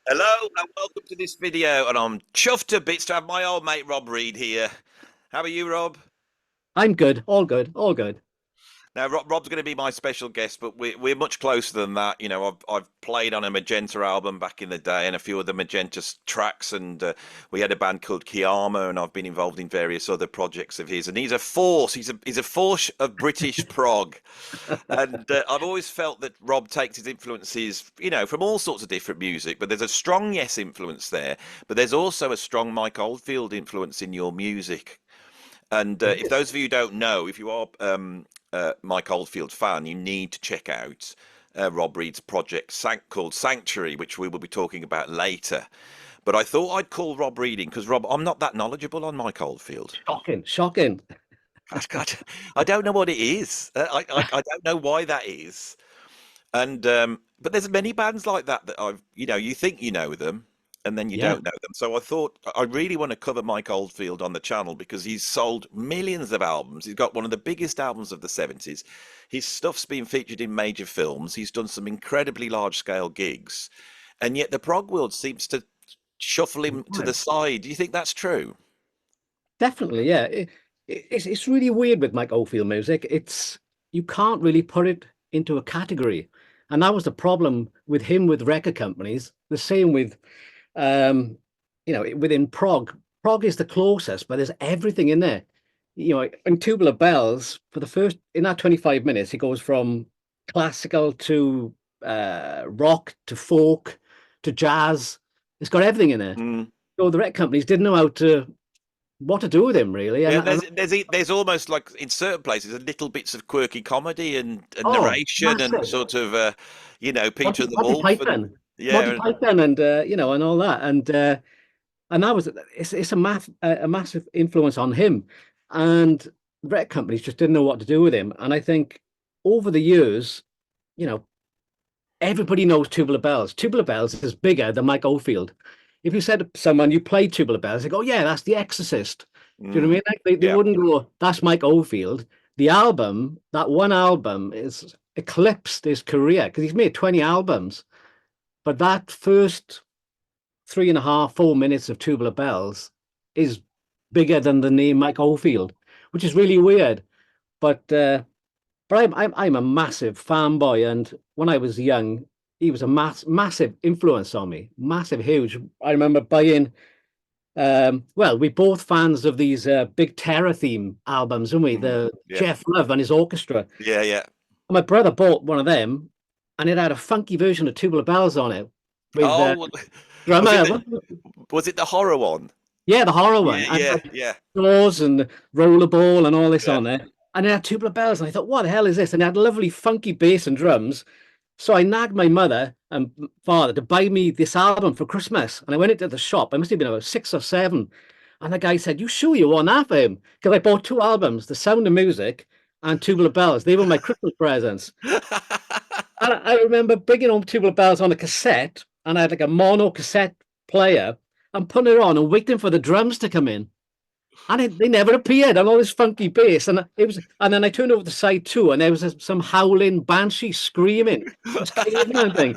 Hello and welcome to this video, and I'm chuffed to bits to have my old mate Rob Reed here. How are you, Rob? I'm good. All good. All good. Now, Rob's going to be my special guest, but we're much closer than that. You know, I've played on a Magenta album back in the day, and a few of the Magenta tracks, and we had a band called Kiyama, and I've been involved in various other projects of his. And he's a force. He's a force of British prog, and I've always felt that Rob takes his influences, you know, from all sorts of different music. But there's a strong Yes influence there, but there's also a strong Mike Oldfield influence in your music. And if those of you who don't know, if you are Mike Oldfield fan, you need to check out Rob Reed's project called Sanctuary, which we will be talking about later. But I thought I'd call Rob Reading because Rob, I'm not that knowledgeable on Mike Oldfield. Shocking. Shocking. I don't know what it is. I don't know why that is. And but there's many bands like that that you think you know them, and then you Yeah. don't know them. So I thought I really want to cover Mike Oldfield on the channel because he's sold millions of albums. He's got one of the biggest albums of the 70s. His stuff's been featured in major films. He's done some incredibly large scale gigs, and yet the prog world seems to shuffle him to the Right. side. Do you think that's true? Definitely. Yeah. It's really weird with Mike Oldfield music. It's you can't really put it into a category, and that was the problem with him with record companies. The same with, um, within prog. Prog is the closest, but there's everything in there. In Tubular Bells, for the first in that 25 minutes, it goes from classical to rock to folk to jazz. It's got everything in there. Mm. So the record companies didn't know how to what to do with him really, Yeah, and there's almost like in certain places little bits of quirky comedy and oh, narration and massive. sort of Peter Monty, the Monty Wolf and Python, Monty yeah. Python, and all that, and that was it's a massive influence on him, and record companies just didn't know what to do with him, and I think over the years, you know, everybody knows Tubular Bells. Tubular Bells is bigger than Mike Oldfield. If you said to someone you play Tubular Bells, they go, "Yeah, that's The Exorcist." Do you know what I Mm, mean? Like they yeah. wouldn't go, "That's Mike Oldfield." The album, that one album, is eclipsed his career because he's made 20 albums. But that first 3.5, 4 minutes of Tubular Bells is bigger than the name Mike Oldfield, which is really weird. But I'm a massive fanboy, and when I was young, he was a massive influence on me, massive, huge. I remember buying. Well, we both fans of these Big Terror theme albums, aren't we? Mm, The yeah. Jeff Love and his orchestra. Yeah, yeah. My brother bought one of them, and it had a funky version of Tubular Bells on it with Oh, was it drummer. the was it the horror one? Yeah, the horror one, Yeah, and yeah, like yeah, doors and rollerball and all this yeah. on there. And it had Tubular Bells, and I thought, what the hell is this? And it had lovely funky bass and drums. So I nagged my mother and father to buy me this album for Christmas. And I went into the shop. I must have been about 6 or 7. And the guy said, "You sure you want that for him?" Because I bought two albums, The Sound of Music and Tubular Bells. They were my Christmas presents. And I remember bringing home Tubular Bells on a cassette, and I had like a mono cassette player and putting it on and waiting for the drums to come in. And they never appeared on all this funky bass. And then I turned over to side two, and there was some howling banshee screaming, this caveman thing.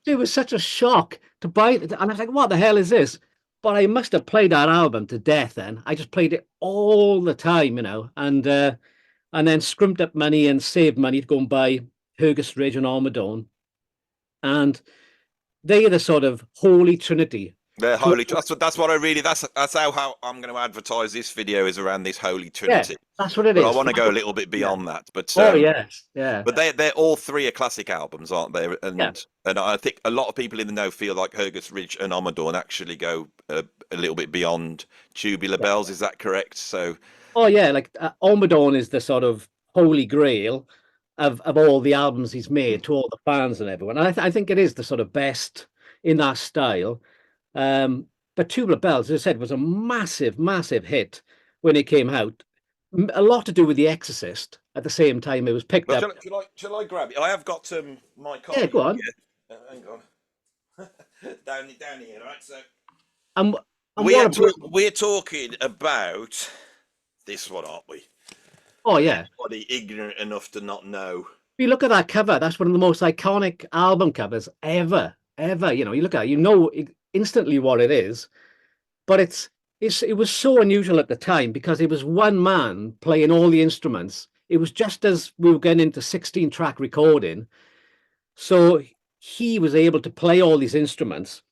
It was such a shock to buy it. And I was like, what the hell is this? But I must have played that album to death then. I just played it all the time, and then scrimped up money and saved money to go and buy Hergest and Ommadawn. And they are the sort of Holy Trinity. The Holy. That's what I really. That's how I'm going to advertise this video is around this Holy Yeah, Trinity. that's what it But I is. want to go a little bit Yeah. beyond that. Oh, yes. Yeah. But they're all three are classic albums, aren't they? Yeah. And I think a lot of people in the know feel like Hergest Ridge and Ommadawn actually go a little bit beyond Tubular Yeah. Bells. Is that correct? So Oh yeah, like Ommadawn is the sort of holy grail of all the albums he's mm, made to all the fans and everyone. And I think it is the sort of best in that style. Um, but Tubular Bells, as I said, was a massive, massive hit when it came out. A lot to do with The Exorcist. At the same time, it was picked well, up. shall I grab it? I have got my Yeah, copy go on. here. Hang on, down here, right? So And and what a we're talking about this one, aren't we? oh yeah. Anybody ignorant enough to not know? If you look at that cover, that's one of the most iconic album covers ever. ever. You know, you look at it, instantly what it is, but it was so unusual at the time because it was one man playing all the instruments. It was just as we were getting into 16 track recording. So he was able to play all these instruments,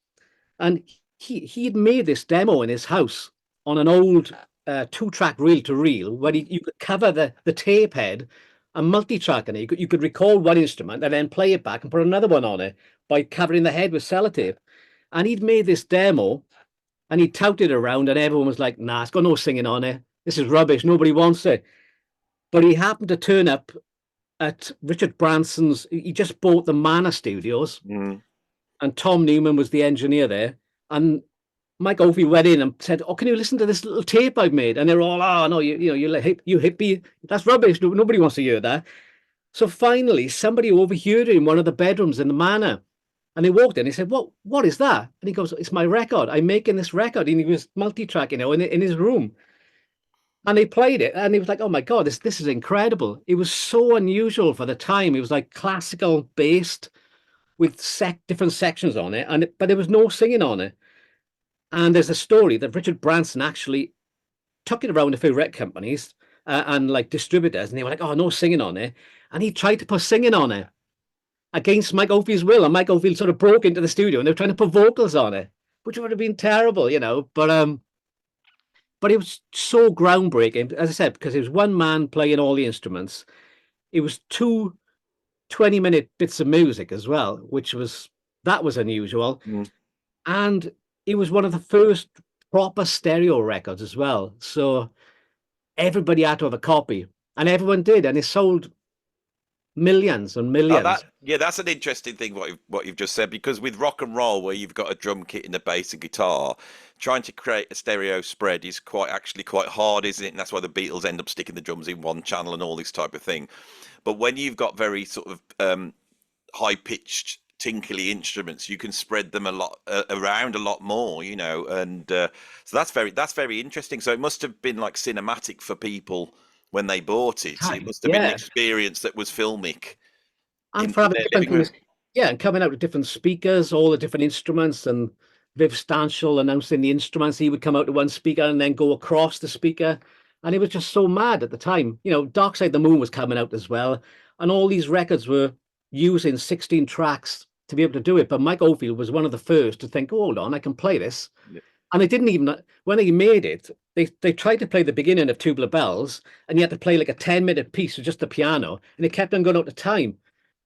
and he'd made this demo in his house on an old 2 track reel to reel where you could cover the tape head and multi-track in it. You could record one instrument and then play it back and put another one on it by covering the head with sellotape. And he'd made this demo and he touted it around, and everyone was like, nah, it's got no singing on it. This is rubbish. Nobody wants it. But he happened to turn up at Richard Branson's. He just bought the Manor Studios, and Tom Newman was the engineer there. And Mike Oldfield went in and said, "Oh, can you listen to this little tape I've made?" And they're all, "Oh no, you hippie, that's rubbish. Nobody wants to hear that." So finally, somebody overheard it in one of the bedrooms in the Manor. And they walked in. He said, what is that?" And he goes, "It's my record. I'm making this record." And he was multi-track, in his room. And they played it, and he was like, "Oh my God, this is incredible." It was so unusual for the time. It was like classical based with different sections on it, but there was no singing on it. And there's a story that Richard Branson actually took it around a few record companies and like distributors, and they were like, "Oh, no singing on it." And he tried to put singing on it against Mike Oldfield's will, and Mike Oldfield sort of broke into the studio and they were trying to put vocals on it, which would have been terrible, but it was so groundbreaking, as I said, because it was one man playing all the instruments. It was 20-minute bits of music as well, that was unusual. And it was one of the first proper stereo records as well. So everybody had to have a copy, and everyone did, and it sold millions and millions. That's an interesting thing what you've just said, because with rock and roll, where you've got a drum kit and a bass and guitar, trying to create a stereo spread is quite hard, isn't it? And that's why the Beatles end up sticking the drums in one channel and all this type of thing. But when you've got very sort of high pitched tinkly instruments, you can spread them a lot around a lot more, and so that's very interesting. So it must have been like cinematic for people when they bought it. It must have been an experience that was filmic. And for having different things, and coming out with different speakers, all the different instruments, and Viv Stanshall announcing the instruments. He would come out to one speaker and then go across the speaker, and it was just so mad at the time. Dark Side of the Moon was coming out as well, and all these records were using 16 tracks to be able to do it. But Mike Oldfield was one of the first to think, "Oh, hold on, I can play this." And they didn't even, when they made it, they tried to play the beginning of Tubular Bells, and you had to play like a 10-minute piece with just the piano, and it kept on going out of time.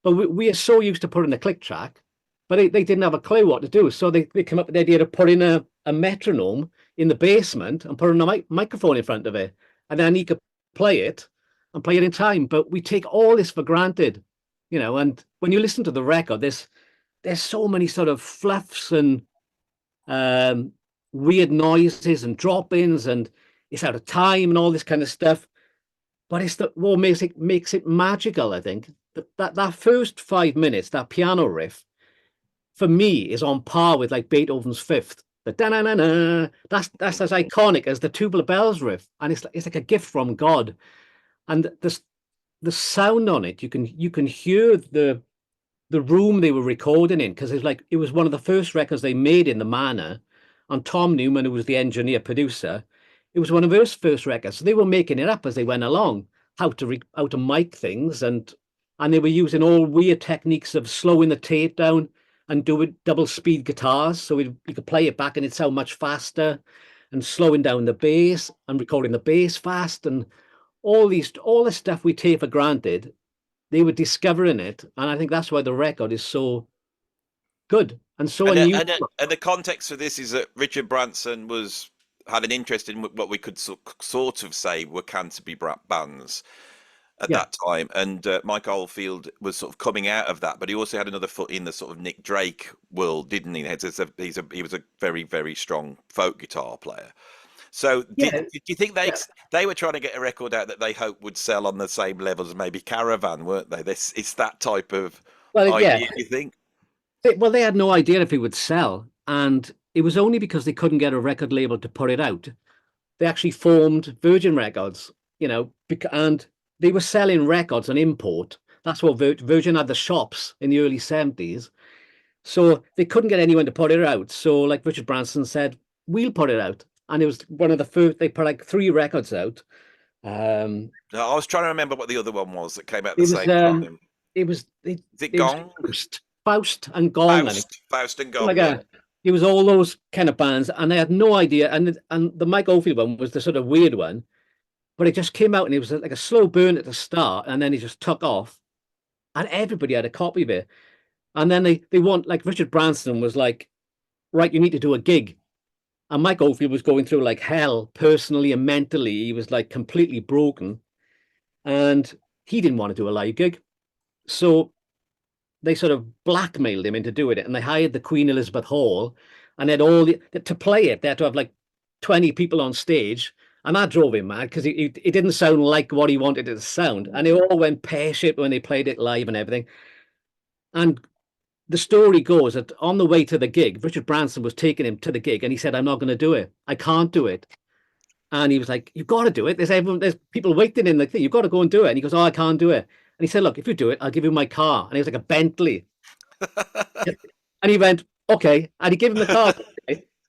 But we are so used to putting a click track, but they didn't have a clue what to do. So they came up with the idea of putting a metronome in the basement and putting a microphone in front of it, and then he could play it and play it in time. But we take all this for granted, and when you listen to the record, there's so many sort of fluffs and weird noises and drop-ins, and it's out of time and all this kind of stuff. But it's what makes it magical, I think. That first 5 minutes, that piano riff, for me, is on par with like Beethoven's Fifth. The da-na-na-na. That's as iconic as the Tubular Bells riff, and it's like a gift from God. And the sound on it, you can hear the room they were recording in, because it was one of the first records they made in the Manor. And Tom Newman, who was the engineer producer, it was one of his first records. So they were making it up as they went along, how to mic things, and they were using all weird techniques of slowing the tape down and doing double speed guitars, so you could play it back and it'd sound much faster, and slowing down the bass and recording the bass fast, and all the stuff we take for granted. They were discovering it, and I think that's why the record is so good and so unusual. And the context for this is that Richard Branson had an interest in what we could sort of say were Canterbury bands at that time, and Mike Oldfield was sort of coming out of that, but he also had another foot in the sort of Nick Drake world, didn't he? He was a very, very strong folk guitar player. So do you think they were trying to get a record out that they hoped would sell on the same level as maybe Caravan, weren't they? It's that type of idea, you think? Well, they had no idea if it would sell, and it was only because they couldn't get a record label to put it out. They actually formed Virgin Records, and they were selling records on import. That's what Virgin had the shops in the early 70s. So they couldn't get anyone to put it out. So like Richard Branson said, we'll put it out. And it was one of the first, they put like 3 records out. Um, No, I was trying to remember what the other one was that came out at the it was same time. it was Is it it was Gong? Faust and Gong, and Faust and like Gong, yeah. it was all those kind of bands, and I had no idea. And the Mike Oldfield one was the sort of weird one, but it just came out and it was like a slow burn at the start, and then it just took off, and everybody had a copy of it. And then they want, like, Richard Branson was like, right, you need to do a gig. And Mike Oldfield was going through like hell personally and mentally. He was like completely broken, and he didn't want to do a live gig. So they sort of blackmailed him into doing it, and they hired the Queen Elizabeth Hall, and they had to play it. They had to have like 20 people on stage, and that drove him mad because it didn't sound like what he wanted it to sound, and it all went pear-shaped when they played it live and everything. And the story goes that on the way to the gig, Richard Branson was taking him to the gig, and he said, "I'm not going to do it. I can't do it." And he was like, "You've got to do it. There's people waiting in the thing. You've got to go and do it." And he goes, "Oh, I can't do it." And he said, "Look, if you do it, I'll give you my car." And it was like a Bentley. And he went, "Okay." And he gave him the car,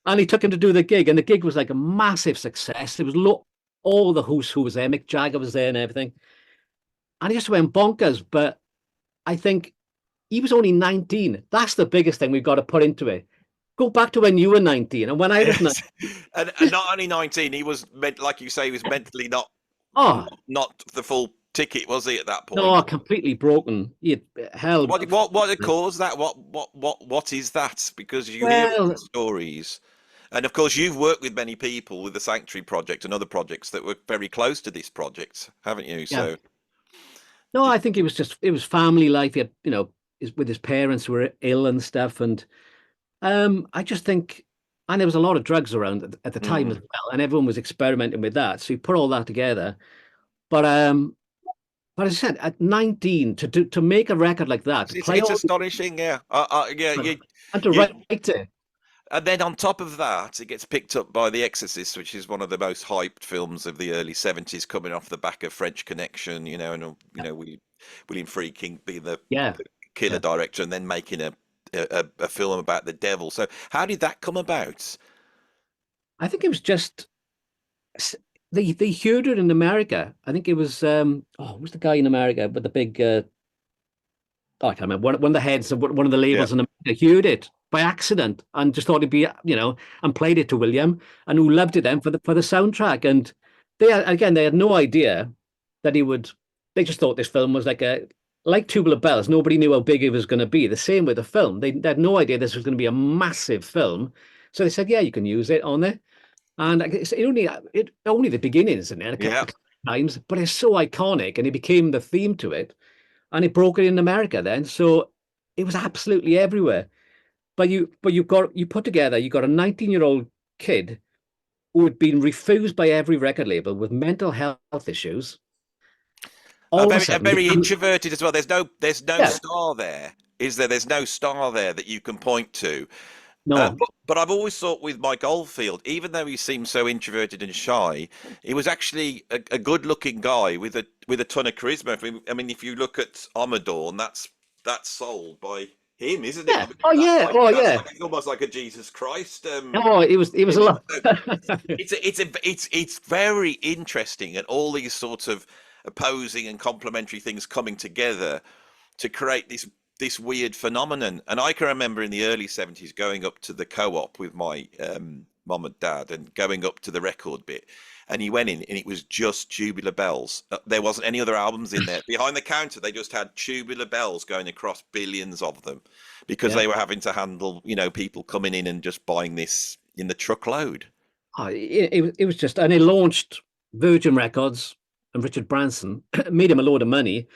and he took him to do the gig. And the gig was like a massive success. It was all the who's who was there. Mick Jagger was there and everything. And he just went bonkers. But I think he was only 19. That's the biggest thing we've got to put into it. Go back to when you were 19 and when I was 19. And not only 19, he was like you say, he was mentally Oh, not the full ticket, was he, at that point? no, completely broken. Hell. What caused that? What is that? Because you hear all the stories, and of course you've worked with many people with the Sanctuary Project and other projects that were very close to this project, haven't you? Yeah. So No, I think it was family life. He had, with his parents who were ill and stuff. And I just think, and there was a lot of drugs around at the time as well, and everyone was experimenting with that. So you put all that together. But as I said, at 19, to make a record like that, to play it's astonishing, yeah. And to write it. And then on top of that, it gets picked up by The Exorcist, which is one of the most hyped films of the early 70s, coming off the back of French Connection, and William Friedkin being the killer director, and then making a film about the devil. So how did that come about? I think it was just they heard it in America. I think it was who's the guy in America with the big I can't remember, one of the heads of one of the labels in America heard it by accident and just thought it'd be, and played it to William, and who loved it then for the soundtrack. And they had no idea that they just thought this film was like Tubular Bells. Nobody knew how big it was going to be. The same with the film. They had no idea this was going to be a massive film. So they said, yeah, you can use it on there. And it's only the beginnings in there a couple of times, but it's so iconic, and it became the theme to it, and it broke it in America then. So it was absolutely everywhere. But you put together, you got a 19-year-old kid who had been refused by every record label with mental health issues. Very introverted as well. There's no star there, is there? There's no star there that you can point to. No. But I've always thought with Mike Oldfield, even though he seemed so introverted and shy, he was actually a good-looking guy with a ton of charisma. I mean, if you look at Ommadawn, that's sold by him, isn't it? Yeah. I mean, It's almost like a Jesus Christ. It was a lot. It's very interesting, and all these sorts of opposing and complementary things coming together to create this weird phenomenon. And I can remember in the early 70s going up to the Co-op with my mom and dad, and going up to the record bit, and he went in and it was just Tubular Bells. There wasn't any other albums in there. Behind the counter they just had Tubular Bells going across billions of them, because they were having to handle people coming in and just buying this in the truckload. It was just, and it launched Virgin Records, and Richard Branson made him a load of money,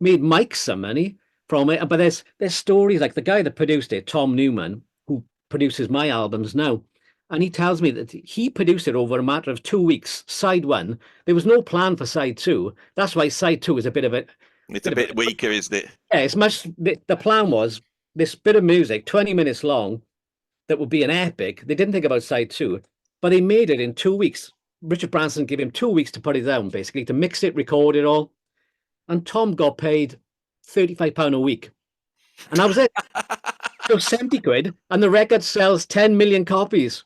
made Mike some money from it. But there's stories like the guy that produced it, Tom Newman, who produces my albums now, and he tells me that he produced it over a matter of 2 weeks. Side one, there was no plan for side two. That's why side two is a bit of it's a bit weaker, isn't it? Yeah, it's much. The plan was this bit of music, 20 minutes long, that would be an epic. They didn't think about side two, but they made it in 2 weeks. Richard Branson gave him 2 weeks to put it down, basically, to mix it, record it all. And Tom got paid £35 a week. And that was it. So 70 quid, and the record sells 10 million copies.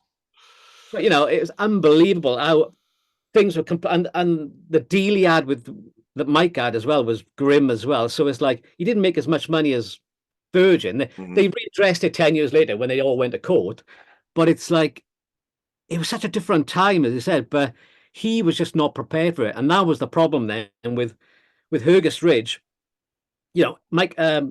But, you know, it was unbelievable how things were, and the deal he had with that Mike had as well was grim as well. So it's like he didn't make as much money as Virgin. They Mhm. redressed it 10 years later when they all went to court. But it's like, it was such a different time, as I said, but he was just not prepared for it. And that was the problem then with Hergest Ridge. You know,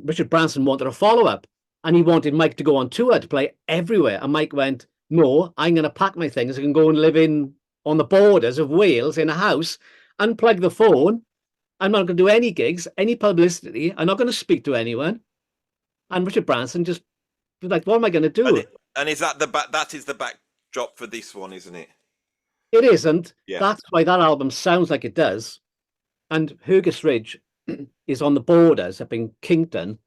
Richard Branson wanted a follow-up, and he wanted Mike to go on tour to play everywhere. And Mike went, "No, I'm going to pack my things and go and live in on the borders of Wales in a house, unplug the phone. I'm not going to do any gigs, any publicity. I'm not going to speak to anyone." And Richard Branson just was like, "What am I going to And do?" and is that the back? That is the backdrop for this one, isn't it? It isn't. Yeah. That's why that album sounds like it does. And Hergest Ridge is on the borders up in Kington.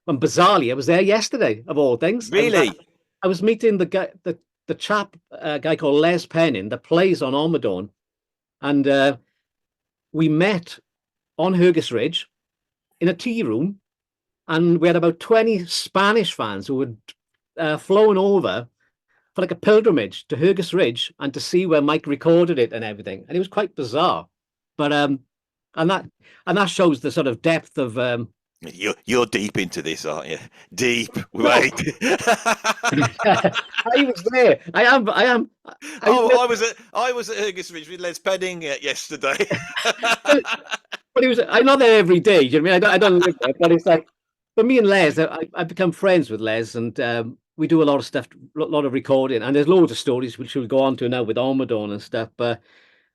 And bizarrely, I was there yesterday, of all things. Really? I was meeting the guy, the chap, a guy called Les Pennin that plays on Ommadawn, and we met on Hergest Ridge in a tea room, and we had about 20 Spanish fans who had flown over for like a pilgrimage to Hergest Ridge and to see where Mike recorded it and everything, and it was quite bizarre. But and that and that shows the sort of depth of You're deep into this, aren't you? Deep. no. Wait. I was there. I am. I Oh, I was at Hergest Ridge with Les Penning yesterday. but he was. I'm not there every day. You know what I mean? I don't live there, but it's like for me and Les, I've become friends with Les, and we do a lot of stuff, a lot of recording, and there's loads of stories which we'll go on to now with Ommadawn and stuff. But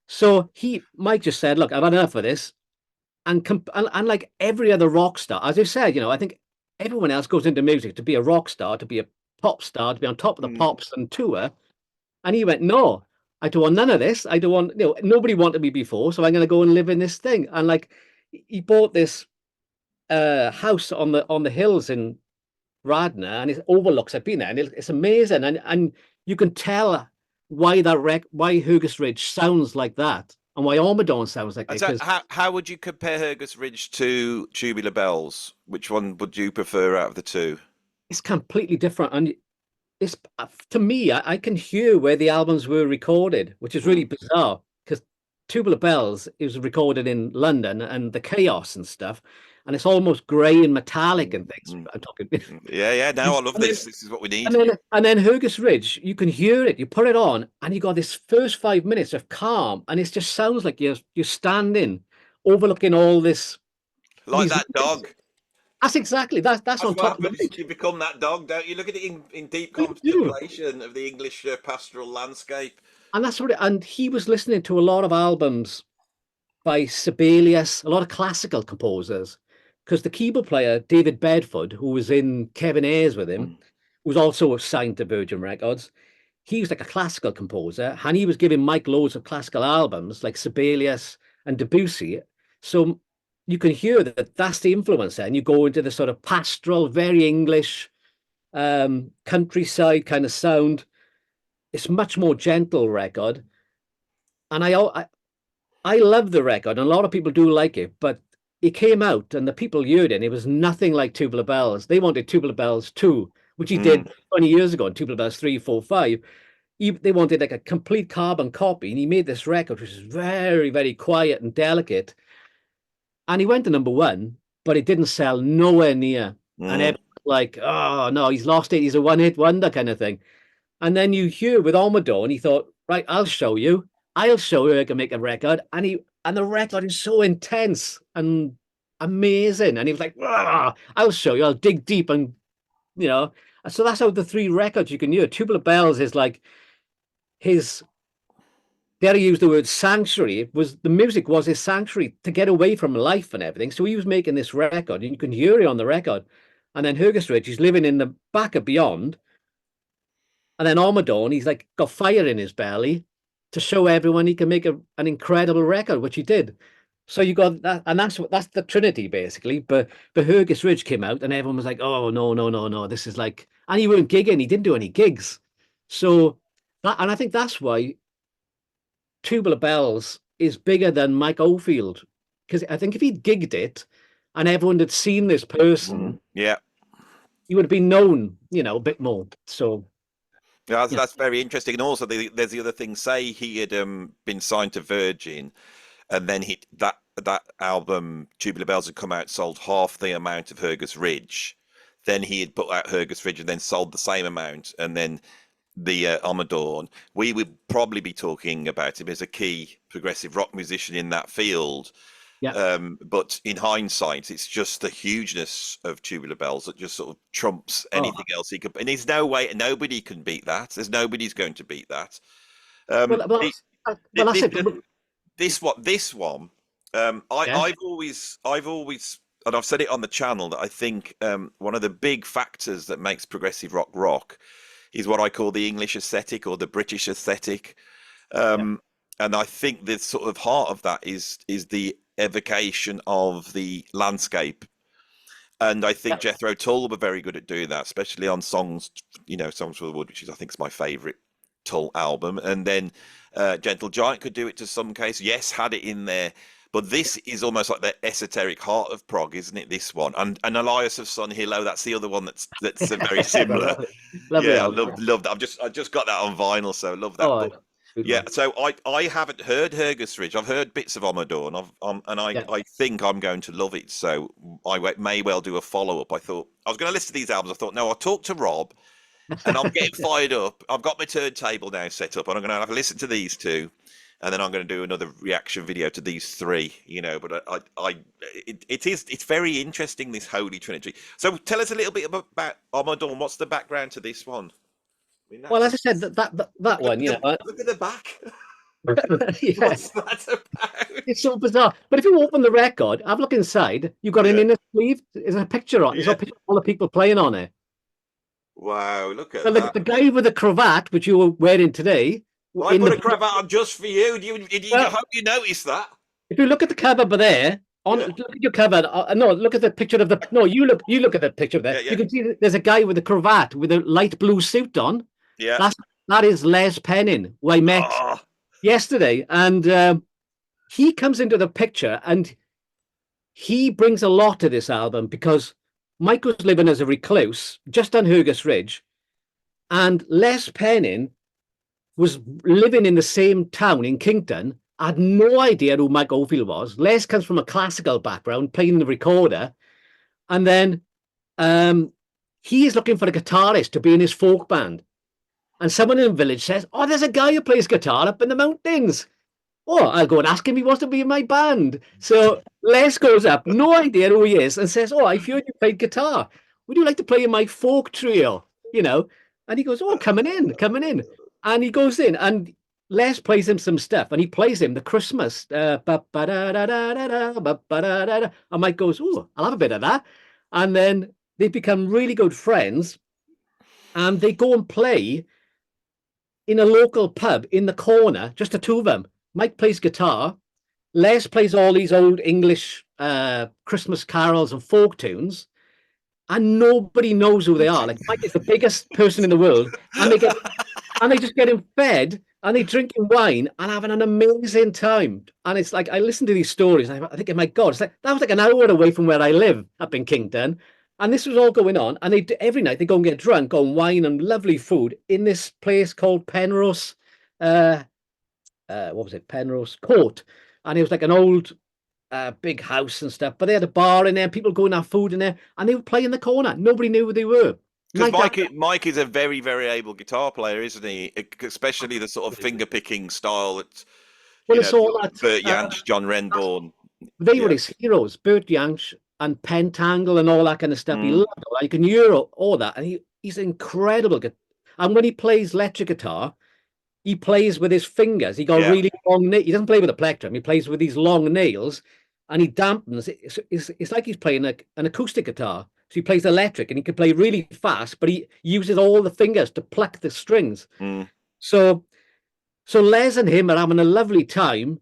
so Mike just said, "Look, I've had enough of this," and like every other rock star, as I said, you know, I think everyone else goes into music to be a rock star, to be a pop star, to be on top of the Mm. pops and tour. And he went, "No, I don't want none of this. I don't want, you know, nobody wanted me before, so I'm going to go and live in this thing." And like, he bought this house on the hills in Radnor, and it overlooks. I've been there, and it's amazing. And you can tell why Hergest Ridge sounds like that, and why Ommadawn sounds like And it, so, because how would you compare Hergest Ridge to Tubular Bells? Which one would you prefer out of the two? it's completely different. And it's to me, I can hear where the albums were recorded, which is really Mm. bizarre because Tubular Bells is recorded in London and the chaos and stuff, and it's almost grey and metallic Mm. and things. Mm. I'm talking, Yeah, yeah. Now I love and then this. This is what we need. and then Hergest Ridge, you can hear it. You put it on, and you got this first 5 minutes of calm, and it just sounds like you're standing overlooking all Like these. that dog. That's exactly that's That's on what top of the happens. ridge. You become that dog, don't you? Look at it in deep You do. contemplation of the English pastoral landscape. And that's what and he was listening to a lot of albums by Sibelius, a lot of classical composers, because the keyboard player David Bedford, who was in Kevin Ayers with him, Mm. who was also signed to Virgin Records, he was like a classical composer, and he was giving Mike loads of classical albums like Sibelius and Debussy. So you can hear that that's the influence there, and you go into the sort of pastoral, very English countryside kind of sound. It's much more gentle record, and I love the record, and a lot of people do like it, but it came out and the people heard it, and it was nothing like Tubular Bells. They wanted Tubular Bells 2, which he Mm. did 20 years ago, and Tubular Bells 3, 4, 5. They wanted like a complete carbon copy, and he made this record, which is very, very quiet and delicate. And he went to number one, but it didn't sell nowhere near. And Mm. everyone's like, "Oh no, he's lost it. He's a one-hit wonder," kind of thing. And then you hear with Ommadawn, he thought, "Right, I'll show you. I'll show you I can make a record." And the record is so intense and amazing. And he was like, "Ah, I'll show you. I'll dig deep." And you know, so that's how the three records you can hear. Tubular Bells is like his, dare I use the word sanctuary. It was the music was his sanctuary to get away from life and everything. So he was making this record, and you can hear it on the record. And then Hergest Ridge, he's living in the back of Beyond. And then Ommadawn, he's like got fire in his belly to show everyone he can make an incredible record, which he did. So you got that, and that's the Trinity basically. But Hergest Ridge came out, and everyone was like, "Oh no, no, no, no! This is like," and he weren't gigging. He didn't do any gigs. So that, and I think that's why Tubular Bells is bigger than Mike Oldfield, because I think if he'd gigged it, and everyone had seen this Mm. person Yeah. he would have been known, you know, a bit more. So Yeah, yeah, that's very interesting. And also, there's the other thing. Say he had been signed to Virgin, and then that album Tubular Bells had come out, sold half the amount of Hergest Ridge. Then he had put out Hergest Ridge and then sold the same amount, and then the Ommadawn. We would probably be talking about him as a key progressive rock musician in that field. yeah. But in hindsight, it's just the hugeness of Tubular Bells that just sort of trumps Oh, anything else he could. And there's no way, nobody can beat that. There's nobody's going to beat that. well, well, The, well, that's this, it. this one, Yeah, I've always, and I've said it on the channel that I think one of the big factors that makes progressive rock rock is what I call the English aesthetic or the British aesthetic. yeah, And I think the sort of heart of that is the evocation of the landscape. And I think yeah. Jethro Tull were very good at doing that, especially on songs, Songs for the Wood, which is I think is my favourite Tull album. And then Gentle Giant could do it to some case. Yes, had it in there. But this is almost like the esoteric heart of prog, isn't it? This one, and Elias of Sun Hillo. That's the other one that's very similar. Lovely, lovely Yeah, I album. love that. I just got that on vinyl, so I love that. Oh, But good yeah, one. so I haven't heard Hergest Ridge. I've heard bits of Ommadawn, and Yeah. I think I'm going to love it. So may well do a follow up. I thought I was going to listen to these albums. I thought no, I'll talk to Rob, and I'm getting fired up. I've got my turntable now set up, and I'm going to have a listen to these two, and then I'm going to do another reaction video to these three. But it's very interesting, this Holy Trinity. So tell us a little bit about Ommadawn. What's the background to this one? I mean, Well, as that's I said, that look one, at you know, look at the back. yeah, What's that about? it's so bizarre. But if you open the record, have a look inside. You've got an Yeah, inner sleeve. There's a picture on. There's a yeah. picture of all the people playing on it. Wow, look So at that. the guy with the cravat, which you were wearing today, I in put the a cravat on just for you. I well, hope you noticed that. if you look at the cover over there, Yeah, look at your cover. No, look at the picture of the. No, you look at the picture there. yeah, yeah, You can see that there's a guy with a cravat with a light blue suit on. yeah. That's that is Les Pennin, who I met Oh, yesterday, and he comes into the picture, and he brings a lot to this album because Mike was living as a recluse just on Hergest Ridge, and Les Pennin was living in the same town in Kington. I had no idea who Mike Oldfield was. Les comes from a classical background, playing the recorder, and then he is looking for a guitarist to be in his folk band. And someone in the village says, "Oh, there's a guy who plays guitar up in the mountains. Oh, I'll go and ask him if he wants to be in my band." So Les goes up, no idea who he is, and says, "Oh, I heard you played guitar. Would you like to play in my folk trio?" You know, and he goes, "Oh, coming in, coming in." And he goes in, and Les plays him some stuff, and he plays him the Christmas. And Mike goes, "Oh, I'll have a bit of that." And then they become really good friends, and they go and play in a local pub in the corner, just the two of them. Mike plays guitar. Les plays all these old English Christmas carols and folk tunes, and nobody knows who they are. Like Mike is the biggest person in the world, and they just get him fed, and they drinking wine and having an amazing time. And it's like I listen to these stories, and I think, my God, it's like that was like an hour away from where I live up in Kington, and this was all going on. And they every night they go and get drunk on wine and lovely food in this place called Penrose. What was it? Penrose Court, and it was like an old big house and stuff. But they had a bar in there, people going to have food in there, and they would play in the corner. Nobody knew who they were. because Night after Mike is a very, very able guitar player, isn't he? Especially the sort of finger picking style that well, it's all like that. Bert Jansch, John Renbourn. They were Yeah. his heroes, Bert Jansch and Pentangle and all that kind of stuff. He Mm. loved it. You can hear all that, and he's incredible. And when he plays electric guitar, he plays with his fingers. He got Yeah. really long. He doesn't play with a plectrum. He plays with these long nails, and he dampens. It's like he's playing an acoustic guitar. So he plays electric, and he can play really fast, but he uses all the fingers to pluck the strings. Mm. So Les and him are having a lovely time.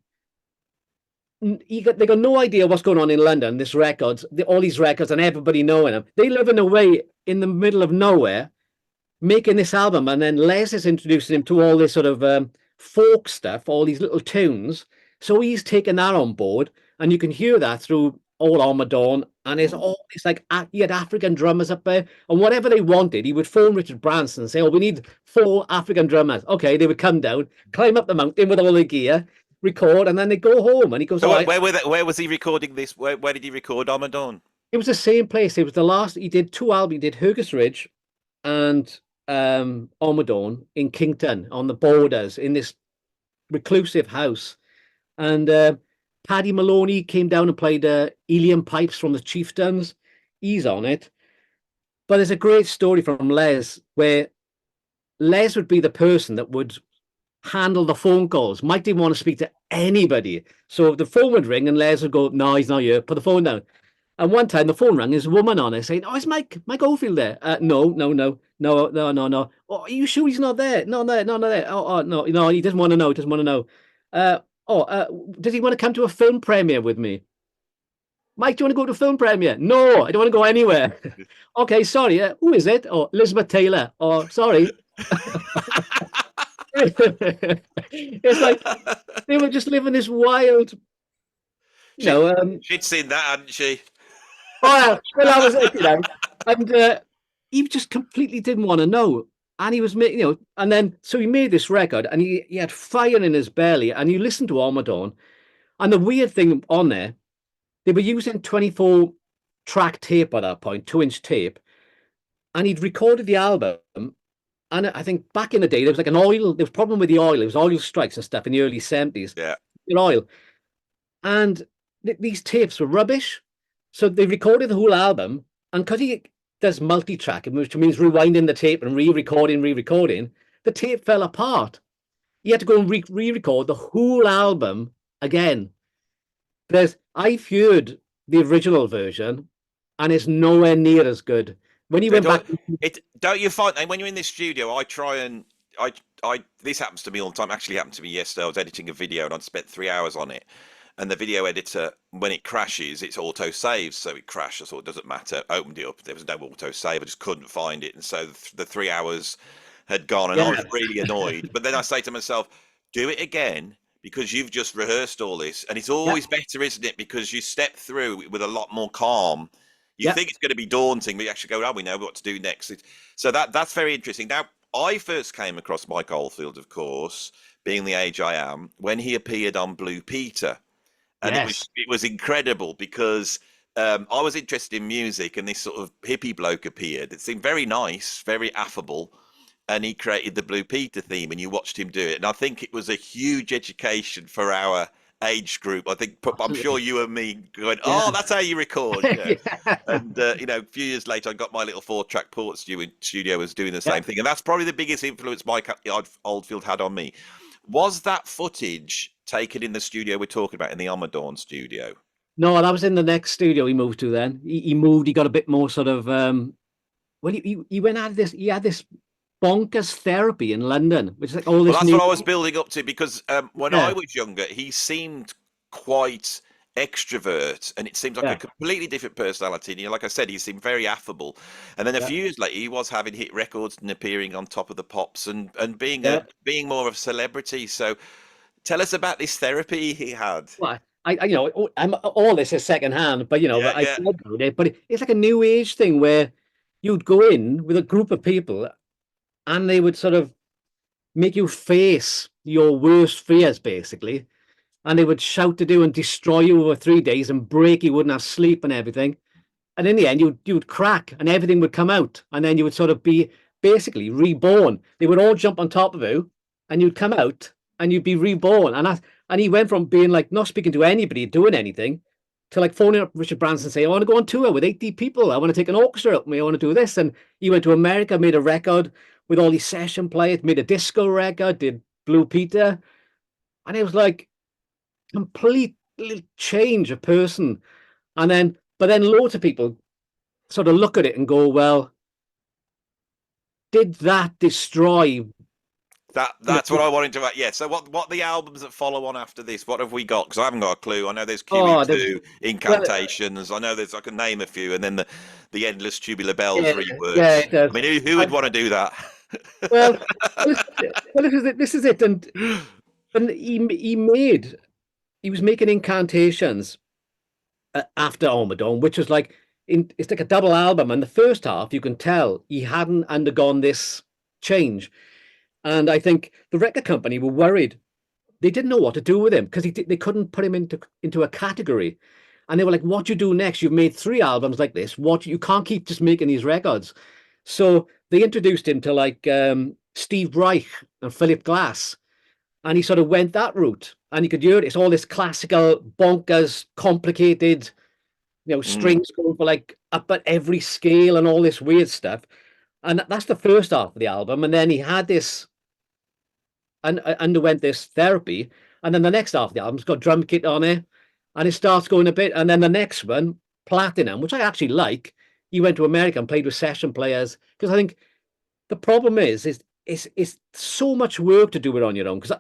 They got no idea what's going on in London. All these records, and everybody knowing them. They live in a way in the middle of nowhere, making this album, and then Les is introducing him to all this sort of folk stuff, all these little tunes. So he's taken that on board, and you can hear that through all Ommadawn, and there's all this like he had African drummers up there, and whatever they wanted, he would phone Richard Branson and say, "Oh, we need 4 African drummers." Okay, they would come down, climb up the mountain with all the gear, record, and then they go home. And he goes, So "All right." where was he recording this? Where did he record Ommadawn? It was the same place. It was the last he did 2 albums. He did Hergest Ridge and Ommadawn in Kington on the borders in this reclusive house. And Paddy Maloney came down and played Helium Pipes from the Chieftains. He's on it. But there's a great story from Les where Les would be the person that would handle the phone calls. Mike didn't want to speak to anybody. So the phone would ring and Les would go, "No, he's not here. Put the phone down." And one time the phone rang, there's a woman on it saying, "Oh, is Mike Oldfield there?" No, no, no, no, no, no, no. "Oh, are you sure he's not there?" "No, no, no, no, there." "Oh, no, no, he doesn't want to know. He doesn't want to know." Does he want to come to a film premiere with me?" "Mike, do you want to go to a film premiere?" "No, I don't want to go anywhere." "Okay, sorry. Who is it?" "Oh, Elizabeth Taylor." "Oh, sorry." It's like they were just living this wild, She'd seen that, hadn't she? well, I was, and he just completely didn't want to know. And he was making, and then so he made this record, and he had fire in his belly. And you listen to Ommadawn, and the weird thing on there, they were using 24 track tape at that point, 2-inch tape, and he'd recorded the album. And I think back in the day, there was like there was a problem with the oil. There was oil strikes and stuff in the early 70s. Yeah. Oil. And these tapes were rubbish. So they recorded the whole album. And because he does multi-track, which means rewinding the tape and re-recording, the tape fell apart. He had to go and re-record the whole album again. I've heard the original version, and it's nowhere near as good. When you went back, don't you find when you're in this studio, I try and this happens to me all the time. Actually, happened to me yesterday. I was editing a video and I'd spent 3 hours on it, and the video editor, when it crashes, it's auto saves, so it crashed. I thought it doesn't matter. Opened it up, there was no auto save. I just couldn't find it, and so the 3 hours had gone, and I was really annoyed. But then I say to myself, do it again, because you've just rehearsed all this, and it's always better, isn't it? Because you step through with a lot more calm. You think it's going to be daunting, but you actually go, "Oh, we know what to do next." So that's very interesting. Now, I first came across Mike Oldfield, of course, being the age I am, when he appeared on Blue Peter, and it was incredible because I was interested in music, and this sort of hippie bloke appeared. It seemed very nice, very affable, and he created the Blue Peter theme, and you watched him do it. And I think it was a huge education for our age group. I'm sure you and me going, "Oh, that's how you record." And a few years later, I got my little 4-track port studio was doing the same thing, and that's probably the biggest influence Mike Oldfield had on me. Was that footage taken in the studio we're talking about, in the Ommadawn studio? No, that was in the next studio he moved to. Then he moved. He got a bit more sort of he went out of this. He had this bonkers therapy in London, which is like all this. Well, that's what I was building up to, because when I was younger, he seemed quite extrovert, and it seems like a completely different personality. And like I said, he seemed very affable. And then a few years later, he was having hit records and appearing on Top of the Pops and being being more of a celebrity. So tell us about this therapy he had. Well, I'm all this is secondhand, but I thought about it. But it's like a new age thing where you'd go in with a group of people, and they would sort of make you face your worst fears, basically. And they would shout at you and destroy you over 3 days and break you, wouldn't have sleep and everything. And in the end, you'd crack and everything would come out. And then you would sort of be basically reborn. They would all jump on top of you, and you'd come out and you'd be reborn. And he went from being like not speaking to anybody, doing anything, to like phoning up Richard Branson and say, "I want to go on tour with 80 people. I want to take an orchestra up with me. I want to do this." And he went to America, made a record with all these session players, made a disco record, did Blue Peter. And it was like complete change of person. But then loads of people sort of look at it and go, "Well, did that destroy?" That's what I wanted to. Yeah. So what the albums that follow on after this? What have we got? Because I haven't got a clue. I know there's QE2, Incantations. I know I can name a few, and then the Endless Tubular Bells reworks. I mean, who would want to do that? Well, this is it. And he was making Incantations, after Ommadawn, which was like it's like a double album. And the first half, you can tell he hadn't undergone this change. And I think the record company were worried. They didn't know what to do with him because they couldn't put him into a category. And they were like, "What do you do next? You've made 3 albums like this. What you can't keep just making these records." So they introduced him to like Steve Reich and Philip Glass, and he sort of went that route. And you could hear it. It's all this classical, bonkers, complicated, strings going for like up at every scale and all this weird stuff. And that's the first half of the album. And then he had this and underwent this therapy. And then the next half of the album's got drum kit on it, and it starts going a bit. And then the next one, Platinum, which I actually like. He went to America and played with session players because I think the problem is it's so much work to do it on your own. Because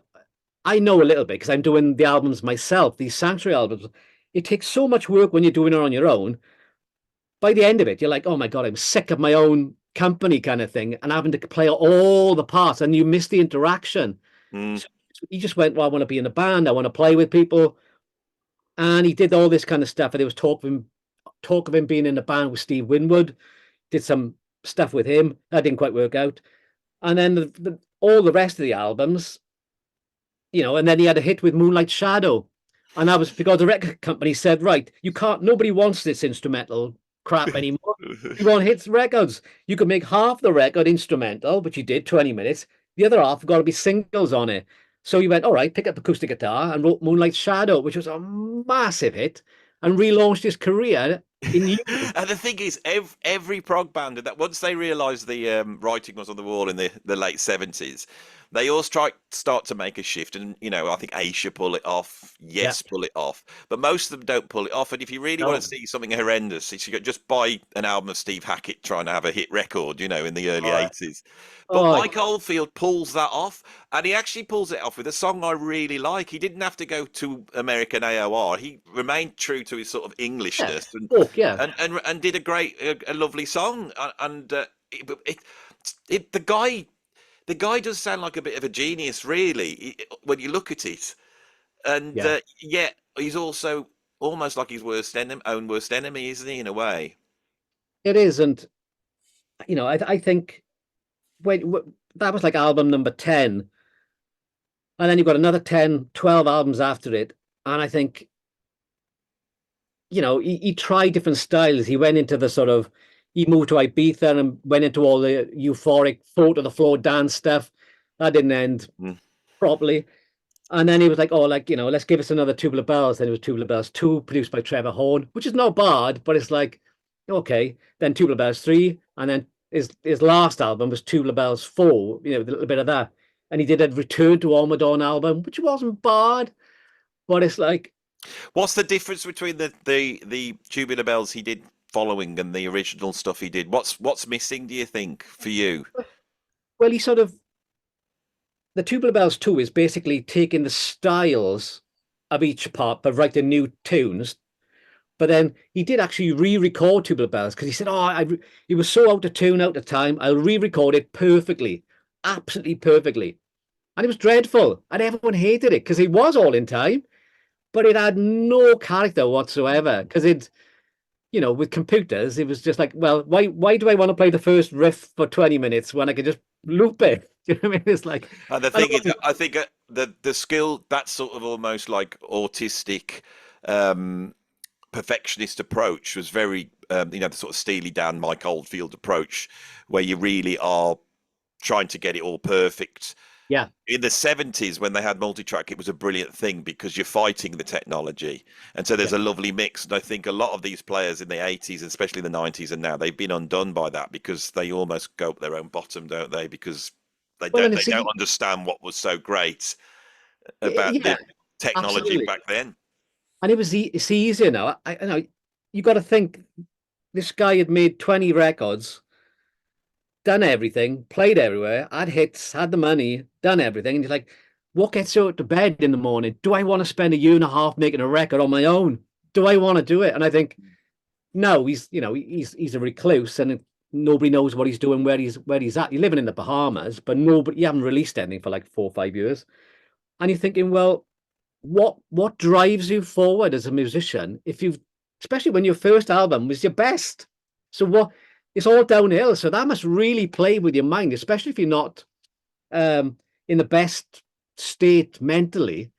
I know a little bit because I'm doing the albums myself, these Sanctuary albums. It takes so much work when you're doing it on your own. By the end of it, you're like, oh my God, I'm sick of my own company kind of thing and having to play all the parts, and you miss the interaction. So he just went, well, I want to be in a band. I want to play with people. And he did all this kind of stuff. And there was talk of him being in a band with Steve Winwood, did some stuff with him. That didn't quite work out. And then all the rest of the albums, and then he had a hit with Moonlight Shadow. And that was because the record company said, right, nobody wants this instrumental crap anymore. You want hits records. You could make half the record instrumental, which he did, 20 minutes. The other half got to be singles on it. So he went, all right, pick up acoustic guitar and wrote Moonlight Shadow, which was a massive hit, and relaunched his career in Europe. And the thing is, every prog band that once they realised the writing was on the wall in the late 70s, they all start to make a shift. And, I think Asia pull it off, Yes pull it off, but most of them don't pull it off. And if you really want to see something horrendous, you just buy an album of Steve Hackett trying to have a hit record, in the early 80s. But Mike Oldfield pulls that off, and he actually pulls it off with a song I really like. He didn't have to go to American AOR. He remained true to his sort of Englishness and did a lovely song. And the guy does sound like a bit of a genius, really, when you look at it. And yet he's also almost like his own worst enemy, isn't he, in a way? It is. And, I think that was like album number 10. And then you've got another 10, 12 albums after it. And I think, he tried different styles. He went into he moved to Ibiza and went into all the euphoric foot to the floor dance stuff. That didn't end properly. And then he was like, let's give us another Tubular Bells. Then it was Tubular Bells 2, produced by Trevor Horn, which is not bad, but it's like, okay. Then Tubular Bells 3, and then his last album was Tubular Bells 4, a little bit of that. And he did a Return to Ommadawn album, which wasn't bad, but it's like... What's the difference between the Tubular Bells he did following and the original stuff he did? What's missing, do you think, for you? Well, the Tubular Bells 2 is basically taking the styles of each part but writing new tunes. But then he did actually re-record Tubular Bells because he said, he was so out of tune, out of time, I'll re-record it perfectly, absolutely perfectly. And it was dreadful, and everyone hated it because it was all in time, but it had no character whatsoever because with computers, it was just like, well, why do I want to play the first riff for 20 minutes when I could just loop it? Do you know what I mean? It's like... And the thing is, I think the skill, that sort of almost like autistic, perfectionist approach was very, the sort of Steely Dan, Mike Oldfield approach, where you really are trying to get it all perfect. Yeah. In the 70s, when they had multi-track, it was a brilliant thing because you're fighting the technology. And so there's a lovely mix. And I think a lot of these players in the 80s, especially the 90s and now, they've been undone by that because they almost go up their own bottom, don't they? Because they don't understand what was so great about the technology back then. And it's easier now. I know you got to think this guy had made 20 records, done everything, played everywhere, had hits, had the money, done everything. And you're like, what gets you out to bed in the morning? Do I want to spend 1.5 years making a record on my own? Do I want to do it? And I think, no, he's a recluse and nobody knows what he's doing, where he's at. You're living in the Bahamas, but you haven't released anything for like 4 or 5 years. And you're thinking, well, what drives you forward as a musician if you've especially when your first album was your best. So what? It's all downhill. So that must really play with your mind, especially if you're not in the best state mentally.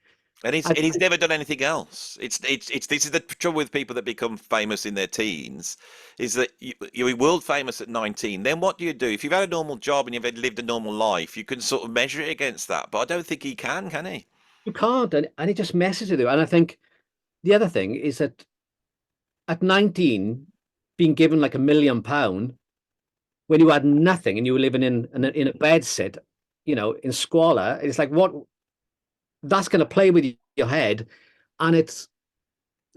And I, he's never done anything else. It's this is the trouble with people that become famous in their teens, is that you're world famous at 19. Then what do you do? If you've had a normal job and you've lived a normal life, you can sort of measure it against that. But I don't think he can he? you can't, and it just messes with you. And I think the other thing is that at 19, being given like £1 million when you had nothing and you were living in a bed sit, in squalor, it's like what that's going to play with your head. And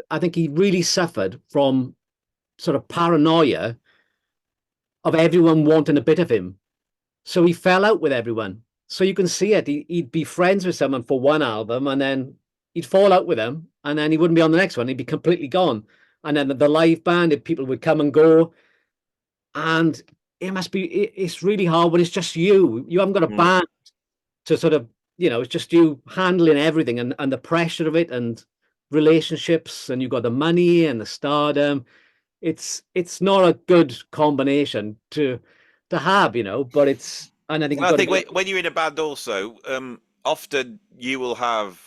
I think he really suffered from sort of paranoia of everyone wanting a bit of him. So he fell out with everyone. So you can see it. He'd be friends with someone for one album and then he'd fall out with them and then he wouldn't be on the next one. He'd be completely gone. And then the live band, if people would come and go. And it's really hard when it's just you. You haven't got a Mm. band to sort of, it's just you handling everything and the pressure of it and relationships and you've got the money and the stardom. It's not a good combination to have, but and I think you've Well, I got to think be. when you're in a band, also, often you will have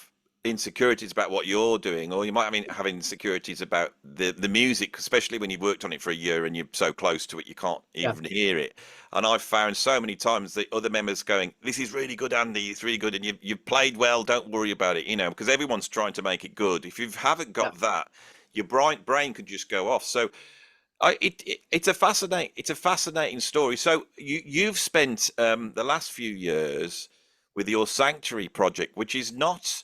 insecurities about what you're doing, or you might have insecurities about the music, especially when you've worked on it for a year and you're so close to it you can't Yeah, even hear it. And I've found so many times that other members going, "This is really good, Andy. It's really good, and you've played well. Don't worry about it," because everyone's trying to make it good. If you haven't yeah. got that, your brain could just go off. So it's a fascinating story. So you've spent the last few years with your Sanctuary project, which is not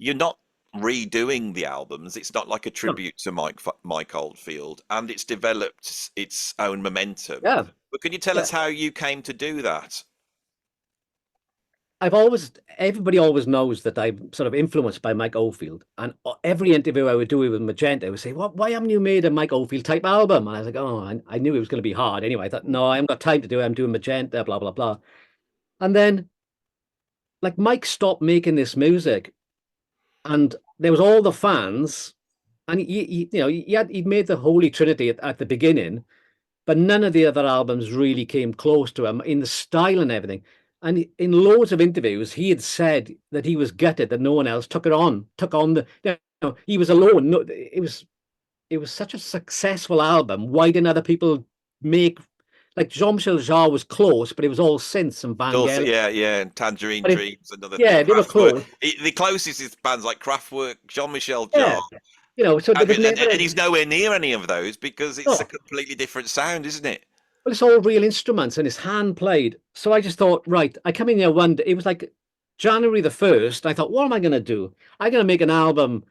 you're not redoing the albums. It's not like a No, tribute to Mike Oldfield, and it's developed its own momentum. yeah, But can you tell yeah. us how you came to do that? Everybody always knows that I'm sort of influenced by Mike Oldfield. And every interview I would do with Magenta, I would say, why haven't you made a Mike Oldfield type album? And I was like, oh, I knew it was going to be hard anyway. I thought, no, I haven't got time to do it. I'm doing Magenta, blah, blah, blah. And then, like, Mike stopped making this music, and there was all the fans, and he'd made the Holy Trinity at the beginning, but none of the other albums really came close to him in the style and everything. And in loads of interviews, he had said that he was gutted that no one else took on he was alone. No, it was such a successful album. Why didn't other people make like Jean-Michel Jarre was close, but it was all synths and Also, Vangelis. yeah, and Tangerine But Dreams, another thing. yeah, they were Kraftwerk. close. The closest is bands like Kraftwerk, Jean-Michel Yeah, Jarre. so there was never And he's nowhere near any of those because it's a no. completely different sound, isn't it? But it's all real instruments and it's hand played. So I just thought, right, I come in here one day. It was like January the 1st. I thought, what am I going to do? I'm going to make an album.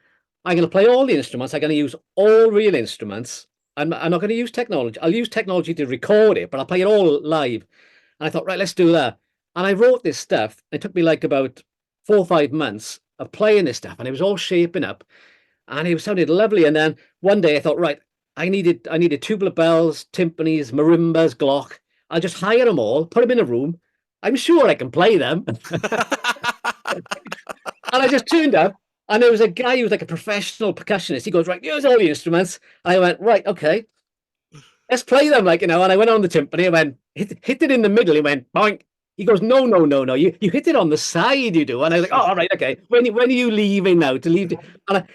I'm going to play all the instruments. I'm going to use all real instruments. I'm not going to use technology. I'll use technology to record it, but I'll play it all live. And I thought, right, let's do that. And I wrote this stuff. It took me like about 4 or 5 months of playing this stuff, and it was all shaping up, and it sounded lovely. And then one day I thought, right, I needed tubular bells, timpanis, marimbas, Glock. I'll just hire them all, put them in a room. I'm sure I can play them. And I just turned up, and there was a guy who was like a professional percussionist. He goes, right, here's all the instruments. I went, right, okay, let's play them. And I went on the timpani. I went, hit it in the middle. He went, boink. He goes, no, no, no, no. You hit it on the side, you do. And I was like, oh, all right, okay. When are you leaving now to leave?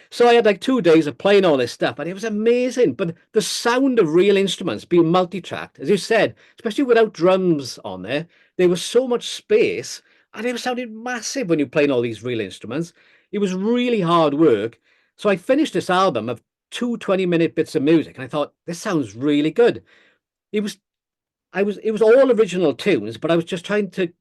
So I had like 2 days of playing all this stuff, and it was amazing. But the sound of real instruments being multi-tracked, as you said, especially without drums on there was so much space, and it sounded massive when you're playing all these real instruments. It was really hard work. So I finished this album of two 20-minute bits of music, and I thought, this sounds really good. It was it was all original tunes, but I was just trying to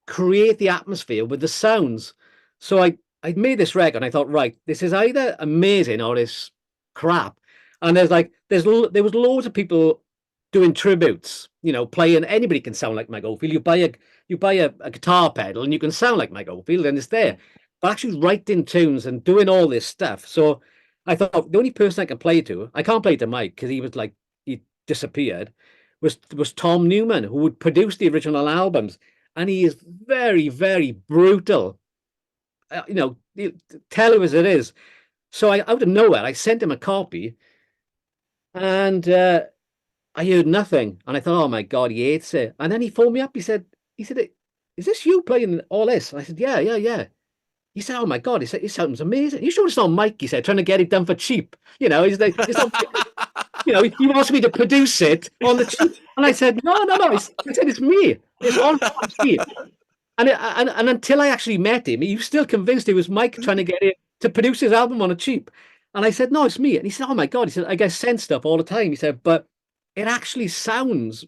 create the atmosphere with the sounds. So I made this record and I thought, right, this is either amazing or it's crap. And there was loads of people doing tributes, playing. Anybody can sound like Mike Oldfield. You buy a guitar pedal and you can sound like Mike Oldfield, and it's there. But actually writing tunes and doing all this stuff. So I thought the only person I can play to, I can't play to Mike because he disappeared, was Tom Newman, who would produce the original albums, and he is very, very brutal. Tell him as it is. So out of nowhere, I sent him a copy, And I heard nothing, and I thought, oh my God, he hates it. And then he phoned me up. He said, is this you playing all this? And I said, yeah, yeah, yeah. He said, oh my God, he said, it sounds amazing. You sure it's not Mike? He said, trying to get it done for cheap. He's like, it's not, he wants me to produce it on the cheap. And I said, no, no, no. I said, it's me. It's all me. And until I actually met him, he was still convinced it was Mike trying to get it to produce his album on a cheap. And I said, no, it's me. And he said, oh my God. He said, I get sent stuff all the time. He said, but it actually sounds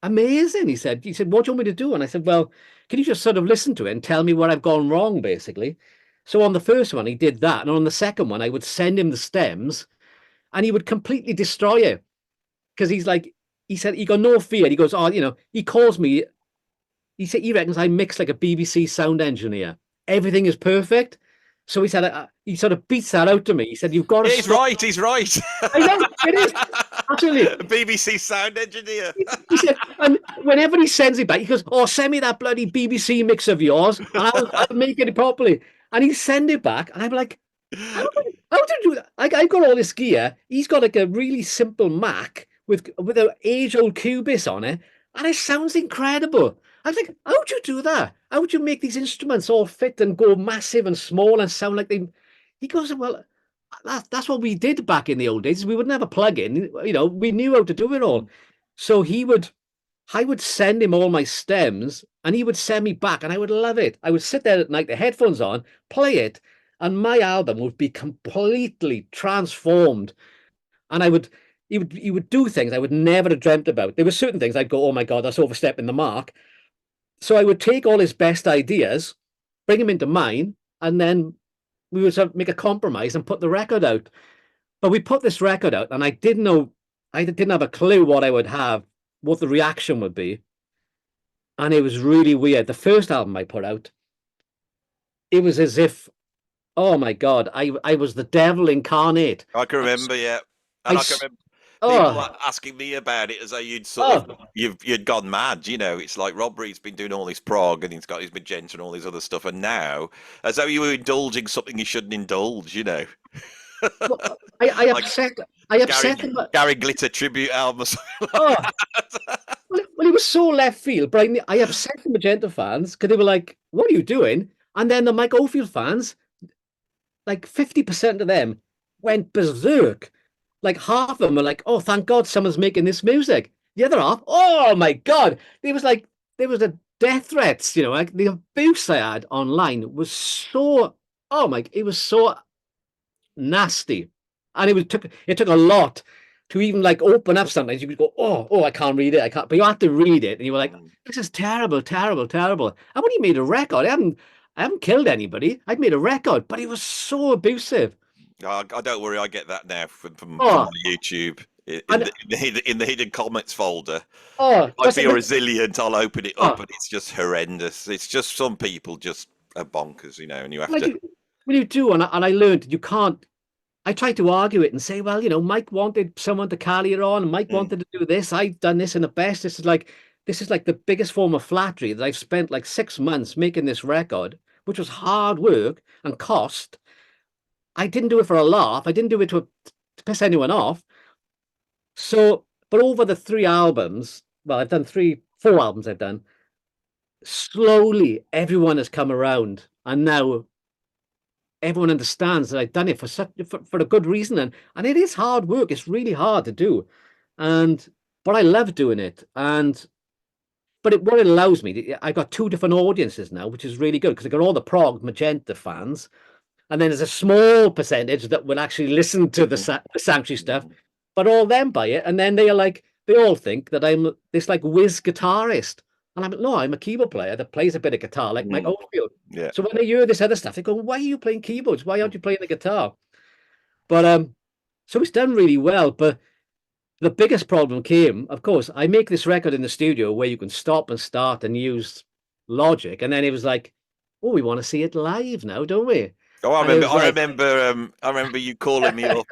amazing. He said, what do you want me to do? And I said, well, can you just sort of listen to it and tell me where I've gone wrong, basically? So on the first one, he did that. And on the second one, I would send him the stems and he would completely destroy it. Because he said, he got no fear. He goes, oh, he calls me. He reckons I mix like a BBC sound engineer. Everything is perfect. So he said, he sort of beats that out to me. He said, you've got to. He's right. He's right. I know, it is. Absolutely. BBC sound engineer. He said, and whenever he sends it back, he goes, oh, send me that bloody BBC mix of yours, and I'll make it properly. And he send it back, and I'm like, how did you do that? I've got all this gear. He's got like a really simple Mac with an age-old Cubase on it, and it sounds incredible. I was like, how'd you do that? How'd you make these instruments all fit and go massive and small and sound like they? He goes, well, that's what we did back in the old days. We would never plug in. We knew how to do it all. So I would send him all my stems, and he would send me back, and I would love it. I would sit there at night, the headphones on, play it, and my album would be completely transformed. And he would do things I would never have dreamt about. There were certain things I'd go, oh my God, that's overstepping the mark. So I would take all his best ideas, bring them into mine, and then we would sort of make a compromise and put the record out. But we put this record out, and I didn't have a clue what I would have, what the reaction would be. And it was really weird. The first album I put out, it was as if, oh my God, I was the devil incarnate. I can remember, yeah. And I can remember people asking me about it as though you'd gone mad. It's like Rob Reed's been doing all this prog and he's got his magenta and all this other stuff, and now as though you were indulging something you shouldn't indulge. Well, I upset him. Gary Glitter tribute album. Well, it was so left field, but I upset the Magenta fans because they were like, "What are you doing?" And then the Mike Oldfield fans, like 50% of them, went berserk. Like half of them were like, "Oh, thank God someone's making this music." The other half, oh my God, there was a death threats. Like the abuse I had online was so, it was so nasty, and it took a lot to even like open up. Sometimes you could go, oh, I can't read it, I can't. But you had to read it, and you were like, this is terrible, terrible, terrible. And when he made a record, I haven't killed anybody. I'd made a record, but it was so abusive. I don't worry, I get that now from YouTube in the hidden comments folder. I feel resilient. I'll open it up, and it's just horrendous. It's just some people just are bonkers, and you have to. When you do, and I learned you can't. I tried to argue it and say, well, Mike wanted someone to carry it on, and Mike wanted to do this. I've done this in the best. This is like the biggest form of flattery that I've spent like 6 months making this record, which was hard work and cost. I didn't do it for a laugh. I didn't do it to piss anyone off. So, but over the 3 albums, well, I've done 4 albums I've done, slowly everyone has come around, and now everyone understands that I've done it for a good reason. And it is hard work. It's really hard to do. But I love doing it. What it allows me, I got 2 different audiences now, which is really good because I got all the prog Magenta fans. And then there's a small percentage that will actually listen to the Sanctuary stuff, but all them buy it. And then they all think that I'm this like whiz guitarist. And I'm like, no, I'm a keyboard player that plays a bit of guitar like Mike Oldfield. Yeah. So when they hear this other stuff, they go, why are you playing keyboards? Why aren't you playing the guitar? But so it's done really well. But the biggest problem came, of course, I make this record in the studio where you can stop and start and use Logic. And then it was like, oh, we want to see it live now, don't we? Oh, I remember you calling me up.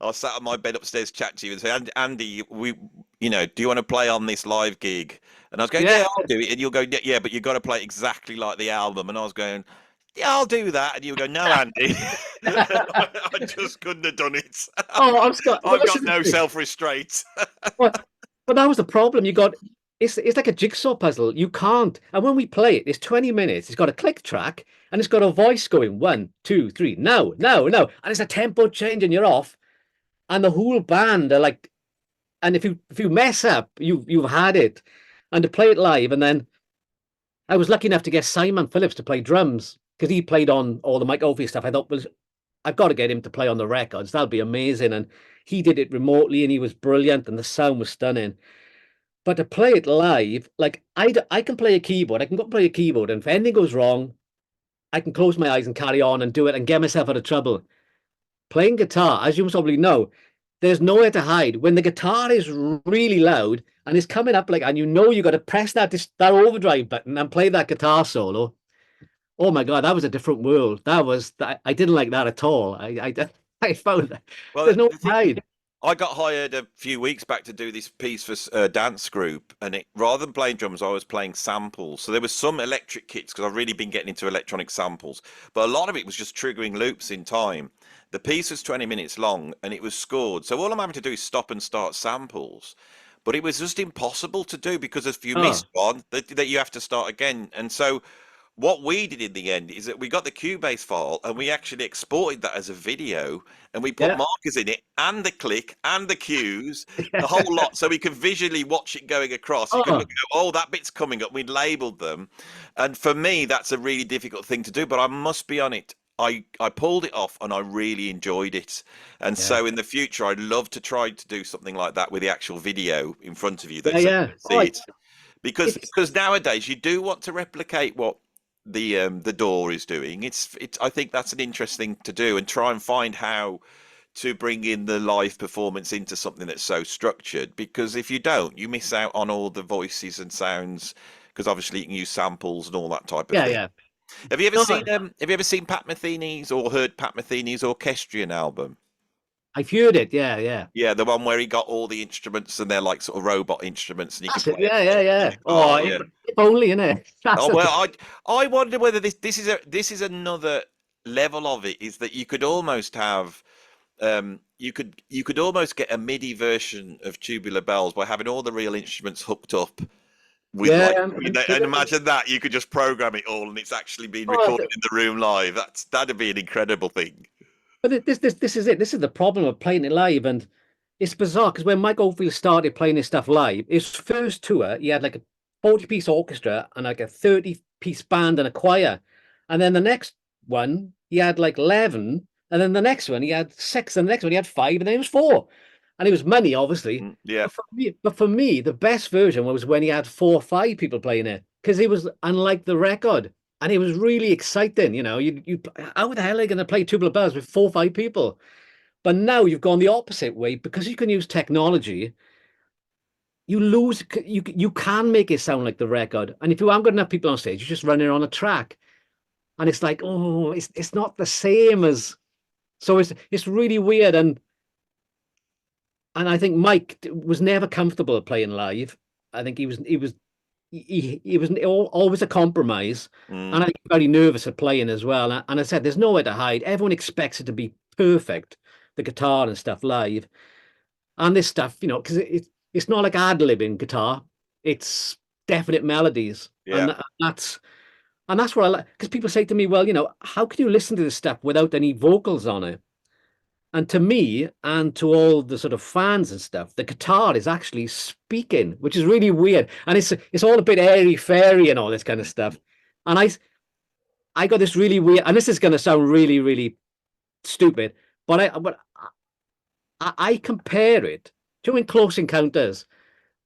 I was sat on my bed upstairs chatting to you and saying, Andy, do you want to play on this live gig? And I was going, yeah, I'll do it. And you'll go, yeah, but you've got to play exactly like the album. And I was going, yeah, I'll do that. And you go, no, Andy, I just couldn't have done it. Oh, I'm Scott. Well, I've this got is the no thing. self-restraint. But that was the problem. You got it's like a jigsaw puzzle. You can't. And when we play it, it's 20 minutes. It's got a click track and it's got a voice going one, two, three, now, now, now. And it's a tempo change and you're off. And the whole band are like, and if you mess up, you've had it. And to play it live, and then I was lucky enough to get Simon Phillips to play drums because he played on all the Mike Oldfield stuff. I thought was I've got to get him to play on the records. That'll be amazing. And he did it remotely and he was brilliant and the sound was stunning. But to play it live, like I can play a keyboard, I can go play a keyboard, and if anything goes wrong, I can close my eyes and carry on and do it and get myself out of trouble. Playing guitar, as you probably know, there's nowhere to hide. When the guitar is really loud and it's coming up like, and you know you got to press that overdrive button and play that guitar solo. Oh my God, that was a different world. I didn't like that at all. I found that Well, there's no the thing, hide. I got hired a few weeks back to do this piece for a dance group, and rather than playing drums, I was playing samples. So there was some electric kits because I've really been getting into electronic samples, but a lot of it was just triggering loops in time. The piece was 20 minutes long, and it was scored. So all I'm having to do is stop and start samples. But it was just impossible to do because if you miss Oh, one, that you have to start again. And so what we did in the end is that we got the Cubase file and we actually exported that as a video and we put yeah. markers in it and the click and the cues, the whole lot, so we could visually watch it going across. You could look Oh, at, oh, that bit's coming up. We'd labeled them. And for me, that's a really difficult thing to do, but I must be on it. I pulled it off and I really enjoyed it. And yeah. so in the future, I'd love to try to do something like that with the actual video in front of you, Yeah, so you yeah. can Oh, see it. Because it's nowadays you do want to replicate what the door is doing. It's I think that's an interesting to do and try and find how to bring in the live performance into something that's so structured, because if you don't, you miss out on all the voices and sounds, because obviously you can use samples and all that type of yeah, thing. yeah. No, Have you ever seen Pat Metheny's or heard Pat Metheny's Orchestrion album? I've heard it. Yeah, yeah. Yeah, the one where he got all the instruments and they're like sort of robot instruments and you can That's it. play Yeah, it yeah, in yeah. the Oh, car. Yeah. if only, innit? That's Oh the well, thing. I wonder whether this is another level of it, is that you could almost have you could almost get a MIDI version of Tubular Bells by having all the real instruments hooked up with Yeah. like, and imagine that you could just program it all and it's actually being Oh, recorded in the room live. That'd be an incredible thing. but this is it. This is the problem of playing it live, and it's bizarre because when Mike Oldfield started playing his stuff live, his first tour, he had like a 40-piece orchestra and like a 30-piece band and a choir, and then the next one he had like 11, and then the next one he had six, and the next one he had five, and then it was four, and it was money, obviously. Yeah. But for me, the best version was when he had 4 or 5 people playing it because it was unlike the record. And it was really exciting, you how the hell are you going to play Tubular Bells with 4 or 5 people? But now you've gone the opposite way because you can use technology. You can make it sound like the record. And if you haven't got enough people on stage, you just run it on a track. And it's like, oh, it's not the same as so it's really weird. And I think Mike was never comfortable playing live. I think he was always a compromise, Mm, and I think very nervous at playing as well. And I said, there's nowhere to hide. Everyone expects it to be perfect, the guitar and stuff live, and this stuff, because it's not like ad-libbing guitar. It's definite melodies, yeah. and that's what I like. Because people say to me, well, how can you listen to this stuff without any vocals on it? And to me, and to all the sort of fans and stuff, the guitar is actually speaking, which is really weird. And it's all a bit airy fairy and all this kind of stuff. And I got this really weird, and this is going to sound really, really stupid, but I compare it to in Close Encounters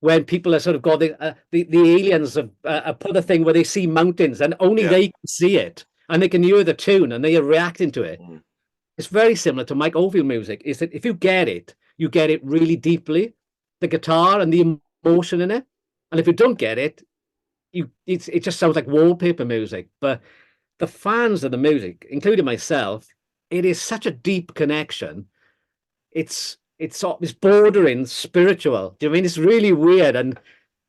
when people are sort of got the aliens have put a thing where they see mountains and only Yeah. they can see it and they can hear the tune and they are reacting to it. Mm, It's very similar to Mike Oldfield music, is that if you get it really deeply, the guitar and the emotion in it. And if you don't get it, it just sounds like wallpaper music. But the fans of the music, including myself, it is such a deep connection. It's bordering spiritual. Do you know what I mean? It's really weird. And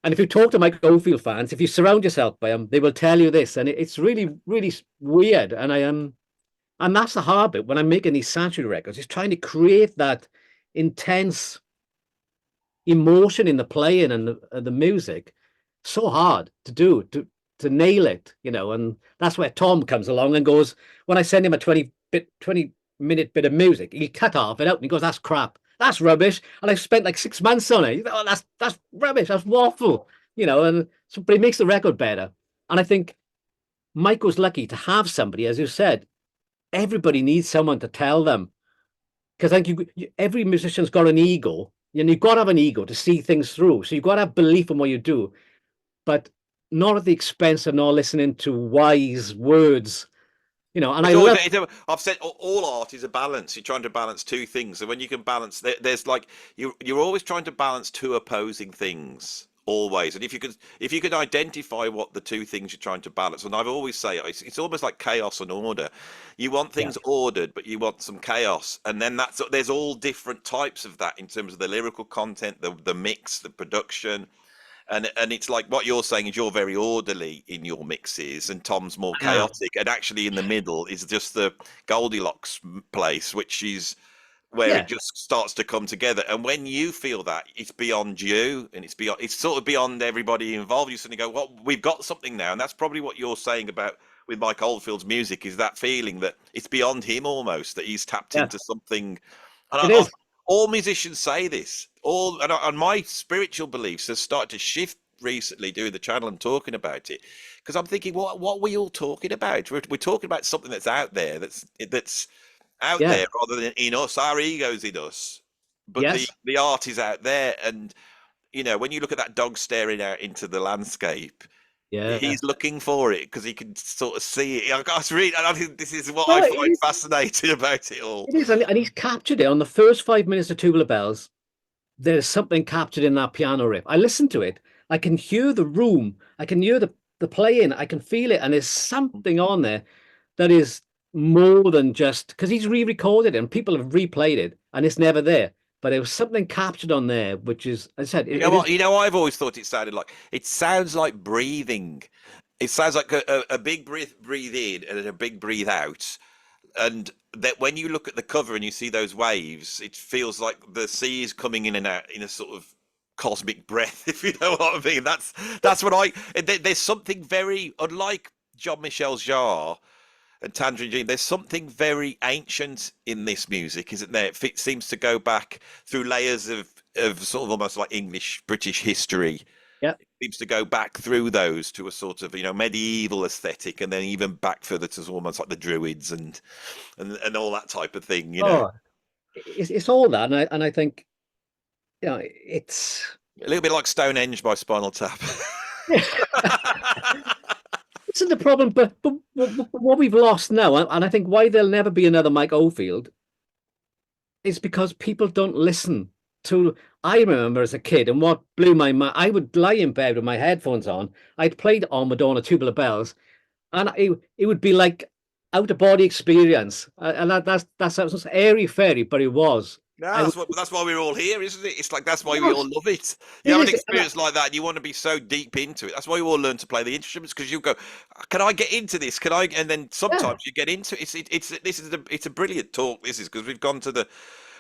And if you talk to Mike Oldfield fans, if you surround yourself by them, they will tell you this, and it's really, really weird. And I am, and that's the hard bit when I'm making these sanctuary records, is trying to create that intense emotion in the playing and the music. So hard to do to nail it, and that's where Tom comes along and goes, when I send him a 20-minute bit of music, he cut half it out and he goes, that's crap. That's rubbish. And I've spent like 6 months on it. Oh, that's rubbish. That's waffle. And so, but it makes the record better. And I think Mike was lucky to have somebody, as you said, everybody needs someone to tell them. Because I think every musician's got an ego, and you've got to have an ego to see things through. So you've got to have belief in what you do, but not at the expense of not listening to wise words. And I love. I've said all art is a balance. You're trying to balance two things, and when you can balance, there's like you're always trying to balance two opposing things, always. And if you could identify what the two things you're trying to balance, and I've always say it's almost like chaos and order. You want things ordered, but you want some chaos, and then there's all different types of that in terms of the lyrical content, the mix, the production. And it's like what you're saying is you're very orderly in your mixes, and Tom's more chaotic. And actually, in the middle is just the Goldilocks place, which is where it just starts to come together. And when you feel that, it's beyond you, and it's sort of beyond everybody involved. You suddenly go, "Well, we've got something now," and that's probably what you're saying about with Mike Oldfield's music, is that feeling that it's beyond him almost, that he's tapped into something. And all musicians say this. And my spiritual beliefs have started to shift recently doing the channel and talking about it, because I'm thinking, what are we all talking about? We're talking about something that's out there, that's out there rather than in us. Our ego's in us, but the art is out there. And when you look at that dog staring out into the landscape, he's looking for it because he can sort of see it. I think this is what I find fascinating about it all. It is, and he's captured it on the first 5 minutes of Tubular Bells. There's something captured in that piano riff. I listen to it. I can hear the room. I can hear the playing. I can feel it. And there's something on there that is more than just, because he's re-recorded it and people have replayed it and it's never there. But there was something captured on there, which is, as I said, I've always thought it sounds like breathing. It sounds like a big breathe in and a big breathe out. And that when you look at the cover and you see those waves, it feels like the sea is coming in and out in a sort of cosmic breath, if you know what I mean. That's what there's something very, unlike Jean-Michel Jarre and Tangerine Dream, there's something very ancient in this music, isn't there? It seems to go back through layers of sort of almost like English, British history. Yeah. It seems to go back through those to a sort of, medieval aesthetic, and then even back further to almost like the Druids and all that type of thing, It's all that, and I think, it's a little bit like Stonehenge by Spinal Tap. This is the problem, but what we've lost now, and I think why there'll never be another Mike Oldfield, is because people don't listen to. I remember as a kid, and what blew my mind, I would lie in bed with my headphones on. I'd played Ommadawn or Tubular Bells, and it would be like out of body experience, and that's airy fairy, but it was. No, that's why we're all here, isn't it? It's like that's why we all love it. You have an experience like that, and you want to be so deep into it. That's why you all learn to play the instruments, because you go, "Can I get into this? Can I?" And then sometimes you get into it. It's a brilliant talk. This is because we've gone to the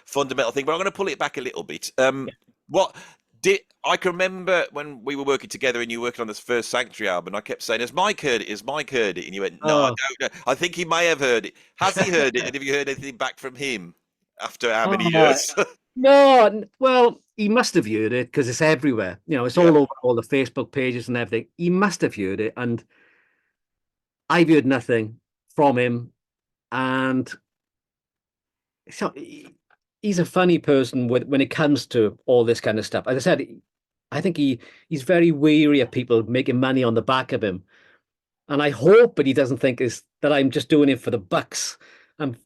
fundamental thing, but I'm going to pull it back a little bit. I can remember when we were working together and you were working on this first Sanctuary album, I kept saying, has Mike heard it? Has Mike heard it? And you went, no, I don't know. I think he may have heard it. Has he heard it? And have you heard anything back from him after how many years? No, well, he must have heard it because it's everywhere. It's all over all the Facebook pages and everything. He must have heard it, and I've heard nothing from him. And so he's a funny person when it comes to all this kind of stuff. As I said, I think he's very weary of people making money on the back of him. And I hope that he doesn't think that I'm just doing it for the bucks and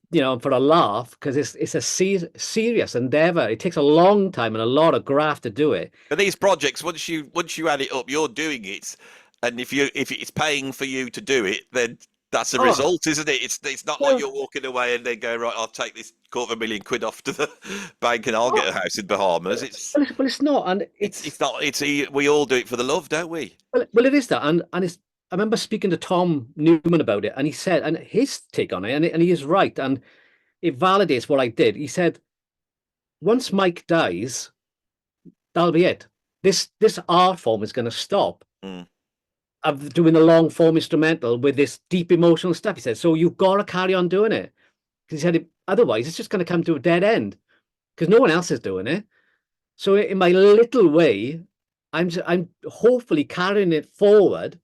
for a laugh, because it's a serious endeavor. It takes a long time and a lot of graft to do it. But these projects, once you add it up, you're doing it, and if it's paying for you to do it, then That's a Oh, result, isn't it? It's not like well, you're walking away and then go, right, I'll take this £250,000 off to the bank and I'll get oh, a house in Bahamas. well, it's not, and It's not. We all do it for the love, don't we? well, it is that, and it's. I remember speaking to Tom Newman about it, and he said, and his take on it, and he is right, and it validates what I did. He said, once Mike dies, that'll be it. This art form is going to stop Mm. of doing the long form instrumental with this deep emotional stuff. He said, so you've got to carry on doing it because he said, otherwise it's just going to come to a dead end because no one else is doing it. So in my little way, I'm hopefully carrying it forward,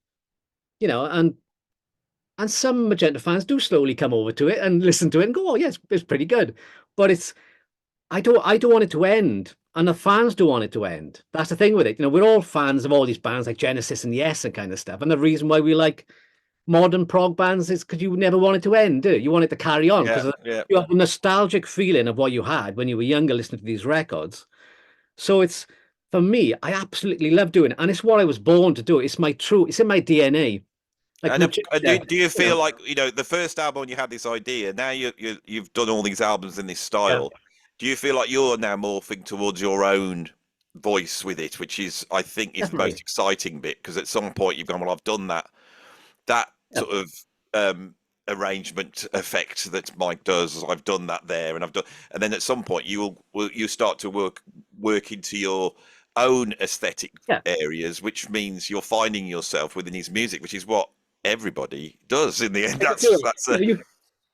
and some Magenta fans do slowly come over to it and listen to it and go, oh yes, it's pretty good. But I don't want it to end. And the fans don't want it to end. That's the thing with it. We're all fans of all these bands like Genesis and Yes and kind of stuff. And the reason why we like modern prog bands is because you never want it to end, do you? You want it to carry on Yeah, because yeah. you have a nostalgic feeling of what you had when you were younger listening to these records. So for me, I absolutely love doing it. And it's what I was born to do. It's in my DNA. Like And Magenta, do you you feel know, like the first album when you had this idea? Now you've done all these albums in this yeah, style. Do you feel like you're now morphing towards your own voice with it, which is I think is the most definitely. exciting bit because at some point you've gone, well, I've done that Yeah, sort of arrangement effect that Mike does. I've done that there, and I've done, and then at some point you start to work into your own aesthetic yeah. areas, which means you're finding yourself within his music, which is what everybody does in the end. Like, That's a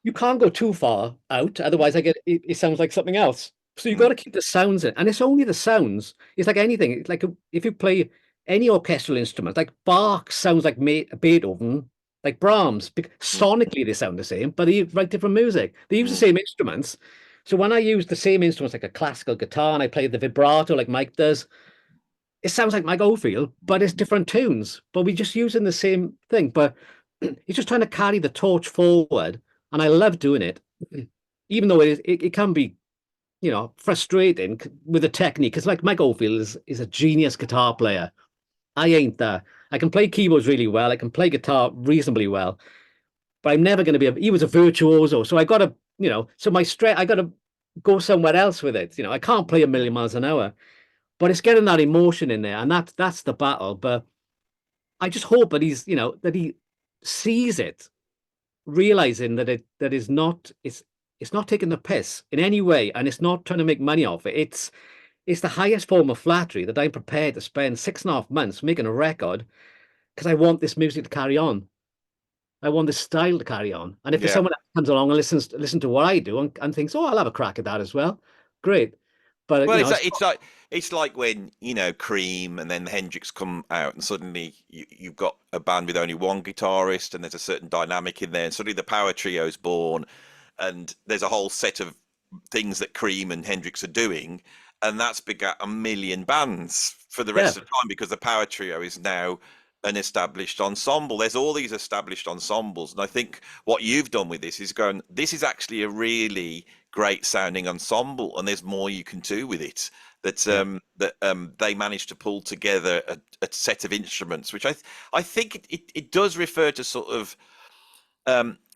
you can't go too far out, otherwise it sounds like something else. So you've got mm, to keep the sounds in, and it's only the sounds. It's like anything. It's like if you play any orchestral instrument, like Bach sounds like Beethoven, like Brahms. mm, Sonically, they sound the same, but they write different music. They use the mm, same instruments. So when I use the same instruments, like a classical guitar, and I play the vibrato like Mike does, it sounds like Mike Oldfield, but it's different tunes. But we're just using the same thing. But he's just trying to carry the torch forward, and I love doing it, even though it can be frustrating with the technique. Because like Mike Oldfield is a genius guitar player. I ain't that. I can play keyboards really well. I can play guitar reasonably well, but I'm never going to be. He was a virtuoso, so I got to, so my straight. I got to go somewhere else with it. I can't play a million miles an hour, but it's getting that emotion in there, and that's the battle. But I just hope that that he sees it, realizing that is not it's not taking the piss in any way, and it's not trying to make money off it. It's the highest form of flattery that I'm prepared to spend 6.5 months making a record because I want this music to carry on. I want this style to carry on. And if there's yeah. someone that comes along and listen to what I do and thinks, oh, I'll have a crack at that as well, great. But Well, it's it's like when Cream and then Hendrix come out, and suddenly you've got a band with only one guitarist, and there's a certain dynamic in there, and suddenly the power trio's born, and there's a whole set of things that Cream and Hendrix are doing, and that's begat a million bands for the yeah, rest of the time because the power trio is now an established ensemble. There's all these established ensembles, and I think what you've done with this is going, this is actually a really great sounding ensemble, and there's more you can do with it. yeah, They managed to pull together a set of instruments, which I think it does refer to sort of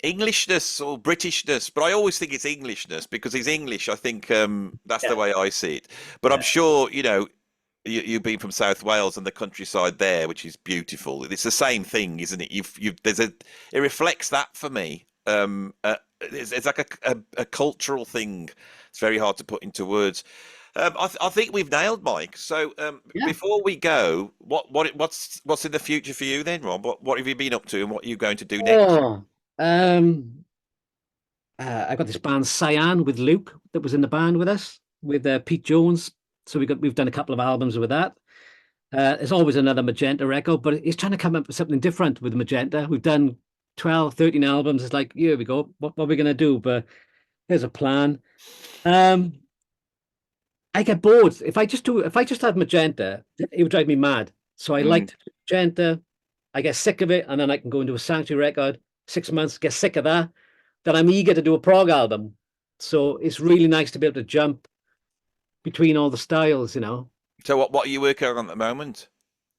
Englishness or Britishness, but I always think it's Englishness because he's English. I think that's the yeah, way I see it. But I'm yeah. sure you've been from South Wales and the countryside there, which is beautiful. It's the same thing, isn't it? It reflects that for me. It's like a cultural thing. It's very hard to put into words. I think we've nailed Mike. So Yeah. before we go, what's in the future for you then, Rob? What have you been up to, and what are you going to do next? Oh, um, I got this band Cyan with Luke that was in the band with us with Pete Jones. So we've done a couple of albums with that. There's always another Magenta record, but he's trying to come up with something different with Magenta. We've done 12, 13 albums. It's like, here we go. What are we going to do? But here's a plan. Um, I get bored. If I just had Magenta, it would drive me mad. So I Mm. liked Magenta. I get sick of it, and then I can go into a Sanctuary record, 6 months, get sick of that. Then I'm eager to do a prog album. So it's really nice to be able to jump between all the styles. So what are you working on at the moment?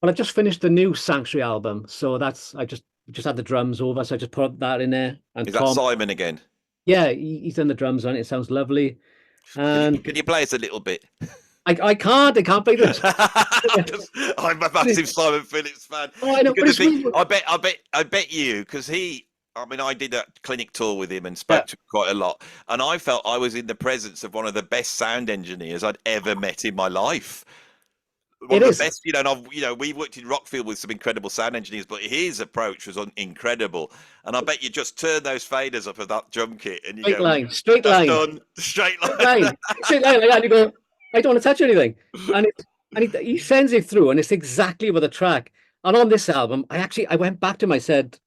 Well, I've just finished the new Sanctuary album, so I just just had the drums over, so I just put that in there. And Is that Tom, Simon again? yeah, he's done the drums on it. It sounds lovely. And Can you play us a little bit? I can't play this. 'Cause I'm a massive Simon Phillips fan. Oh, I know, Because but the it's thing, really, I bet you, because he, I mean, I did a clinic tour with him and yeah, spoke to him quite a lot, and I felt I was in the presence of one of the best sound engineers I'd ever met in my life. One it of the is. best, and we worked in Rockfield with some incredible sound engineers, but his approach was incredible. And I bet you just turn those faders up of that drum kit, and you Straight go, line, straight "That's line, done, straight straight line." line, straight line like that. And you go, I don't want to touch anything. And he sends it through, and it's exactly with the track. And on this album, I went back to him. I said,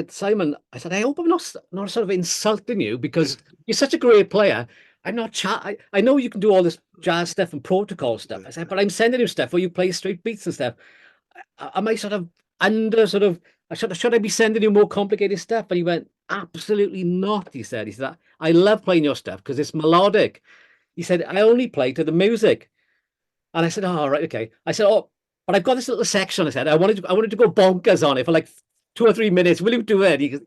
Simon, I hope I'm not sort of insulting you because you're such a great player. I'm not I know you can do all this jazz stuff and protocol stuff. I said, but I'm sending you stuff where you play straight beats and stuff. Am I sort of under sort of should I be sending you more complicated stuff? And he went, absolutely not. He said, I love playing your stuff because it's melodic. He said, I only play to the music. And I said, oh, right, okay. I said, oh, but I've got this little section. I said, I wanted to go bonkers on it for like 2 or 3 minutes. Will you do it?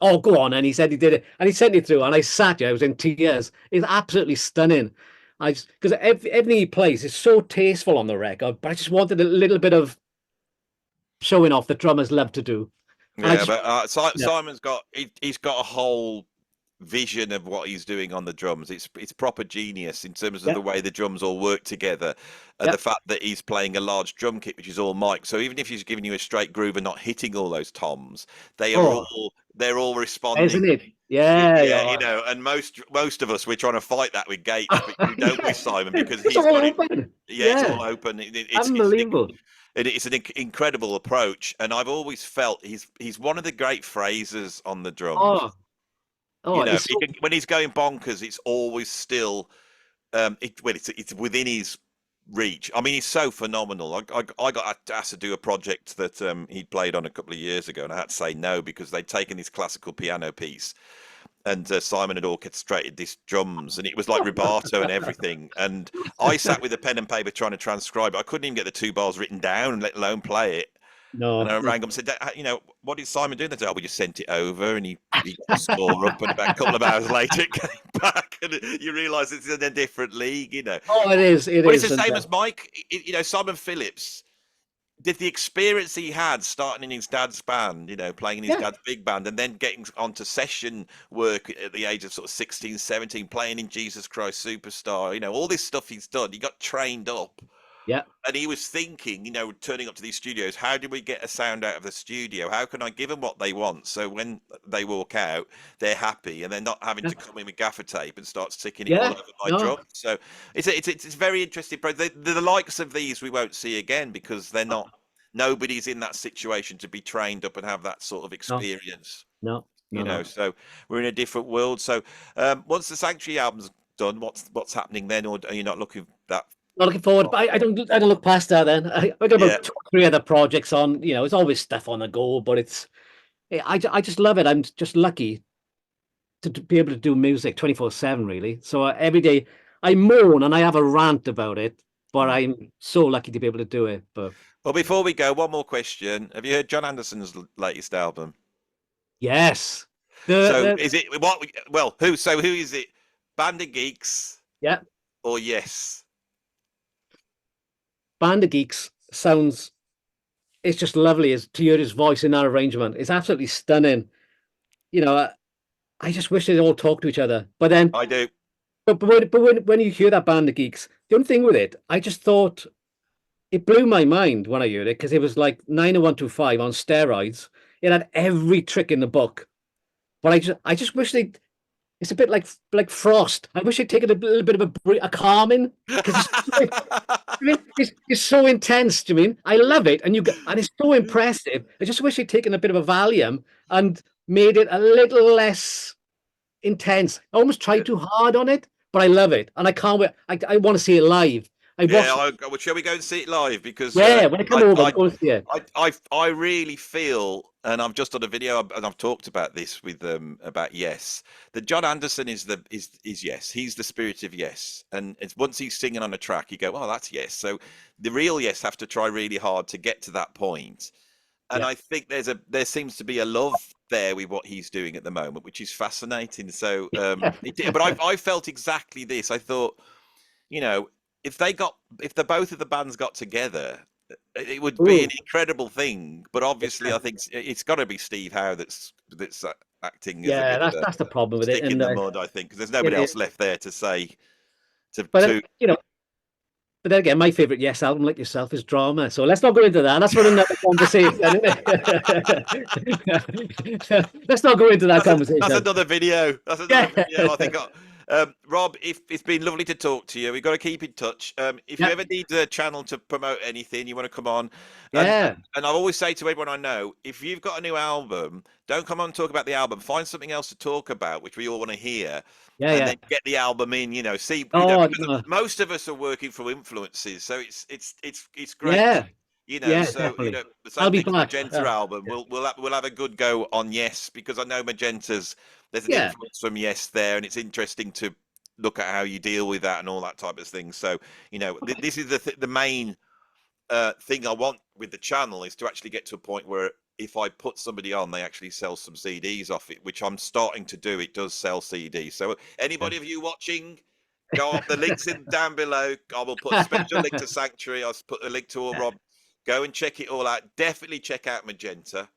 Oh, go on. And he said he did it. And he sent it through. And I sat here, I was in tears. It's absolutely stunning. Because everything he plays is so tasteful on the record, but I just wanted a little bit of showing off that drummers love to do. And I Yeah, just, but yeah, Simon's got he's got a whole vision of what he's doing on the drums. It's proper genius in terms of yeah, the way the drums all work together, and yeah. the fact that he's playing a large drum kit which is all mic. So even if he's giving you a straight groove and not hitting all those toms, Oh, they're all responding. isn't it? Yeah, Yeah, yeah. and most of us we're trying to fight that with gates, but you don't with Simon because It's he's all got it. open. Yeah, it's Yeah, all open. unbelievable. It's an incredible approach, and I've always felt he's one of the great phrasers on the drums. Oh, oh, it's so, When he's going bonkers, it's always still it's within his reach. I mean, he's so phenomenal. I got asked to do a project that he played on a couple of years ago, and I had to say no because they'd taken this classical piano piece and Simon had orchestrated these drums, and it was like rubato and everything. And I sat with a pen and paper trying to transcribe it. I couldn't even get the 2 bars written down, let alone play it. And no, I no. rang him and said, what did Simon do? They said, oh, we just sent it over, and he got the score up, and about a couple of hours later it came back, and you realise it's in a different league. Oh, it is. It But it's is. the And same as Mike. Simon Phillips did the experience he had starting in his dad's band, playing in his yeah, dad's big band, and then getting onto session work at the age of sort of 16, 17, playing in Jesus Christ Superstar, all this stuff he's done. He got trained up. yeah, And he was thinking, turning up to these studios, how do we get a sound out of the studio? How can I give them what they want? So when they walk out, they're happy and they're not having yeah, to come in with gaffer tape and start sticking it all yeah. over my No, drum. So it's very interesting. The likes of these we won't see again because nobody's in that situation to be trained up and have that sort of no, experience, no, no, no. So we're in a different world. So once the Sanctuary album's done, what's happening then? Or are you not looking that? Not looking forward, but I don't look past that then. I got Yeah. about 2 or 3 other projects on, it's always stuff on the go, but I just love it. I'm just lucky to be able to do music 24/7, really. So every day I moan and I have a rant about it, but Mm. I'm so lucky to be able to do it. But Well, before we go, one more question. Have you heard John Anderson's latest album? yes, So the is it what? Well, who? So who is it? Band of Geeks yeah, or Yes? Band of Geeks sounds, it's just lovely as to hear his voice in that arrangement. It's absolutely stunning. You know, I just wish they'd all talk to each other. But then, I do. but when you hear that Band of Geeks, the only thing with it, I just thought it blew my mind when I heard it because it was like 90125 on steroids. It had every trick in the book. But I just wish they. It's a bit like Frost. I wish they'd taken a little bit of a calming because it's so intense. Do you mean? I love it, and it's so impressive. I just wish they'd taken a bit of a Valium and made it a little less intense. I almost tried too hard on it, but I love it, and I can't wait. I want to see it live. I Yeah, watched. well, shall we go and see it live? Because Yeah, when I come over, we'll go and see it. I really feel, and I've just done a video, and I've talked about this with about Yes, that John Anderson is Yes. He's the spirit of Yes, and it's once he's singing on a track, you go, oh, that's Yes. So the real Yes have to try really hard to get to that point. and Yeah. I think there seems to be a love there with what he's doing at the moment, which is fascinating. So, but I felt exactly this. I thought, you know, if the both of the bands got together, it would be an Ooh, incredible thing. But obviously, yeah. I think it's got to be Steve Howe that's acting as a Yeah, bit of a that's the problem with it, stick in and the mud. I think because there's it nobody is. else left there to say But to. you know, but then again, my favorite Yes album, like yourself, is Drama. So let's not go into that. That's for another conversation, isn't it? Let's not go into that That's conversation. another video. That's another Yeah, video. I think. Rob, if it's been lovely to talk to you, we've got to keep in touch. If you yeah, ever need a channel to promote anything, you want to come on, yeah, and I always say to everyone I know, if you've got a new album, don't come on and talk about the album. Find something else to talk about, which we all want to hear, yeah, and yeah. then get the album in. See, Oh, because no. most of us are working through influences, so it's great. Yeah, yeah, So definitely. the I'll same be thing with back. Magenta album. Yeah, We'll have a good go on Yes because I know Magenta's there's an yeah, influence from Yes there, and it's interesting to look at how you deal with that and all that type of thing. So this is the main thing I want with the channel is to actually get to a point where if I put somebody on, they actually sell some CDs off it, which I'm starting to do. It does sell CDs. So anybody of you watching, go up. The links in down below. I will put a special link to Sanctuary. I'll put a link to all yeah. Rob. Go and check it all out. Definitely check out Magenta.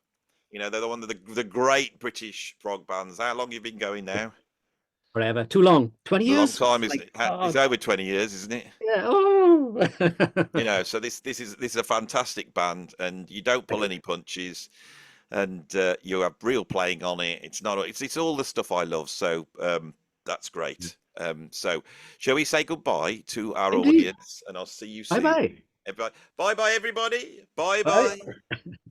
They're one of the great British prog bands. How long have you been going now? Forever. Too long. 20 A long years? Oh time, my isn't it? It's God. over 20 years, isn't it? Yeah. Oh. So this is a fantastic band, and you don't pull any punches, and you have real playing on it. It's all the stuff I love. So that's great. So shall we say goodbye to our Indeed. audience, and I'll see you Bye soon. bye. Everybody, bye bye, everybody. Bye Bye. bye.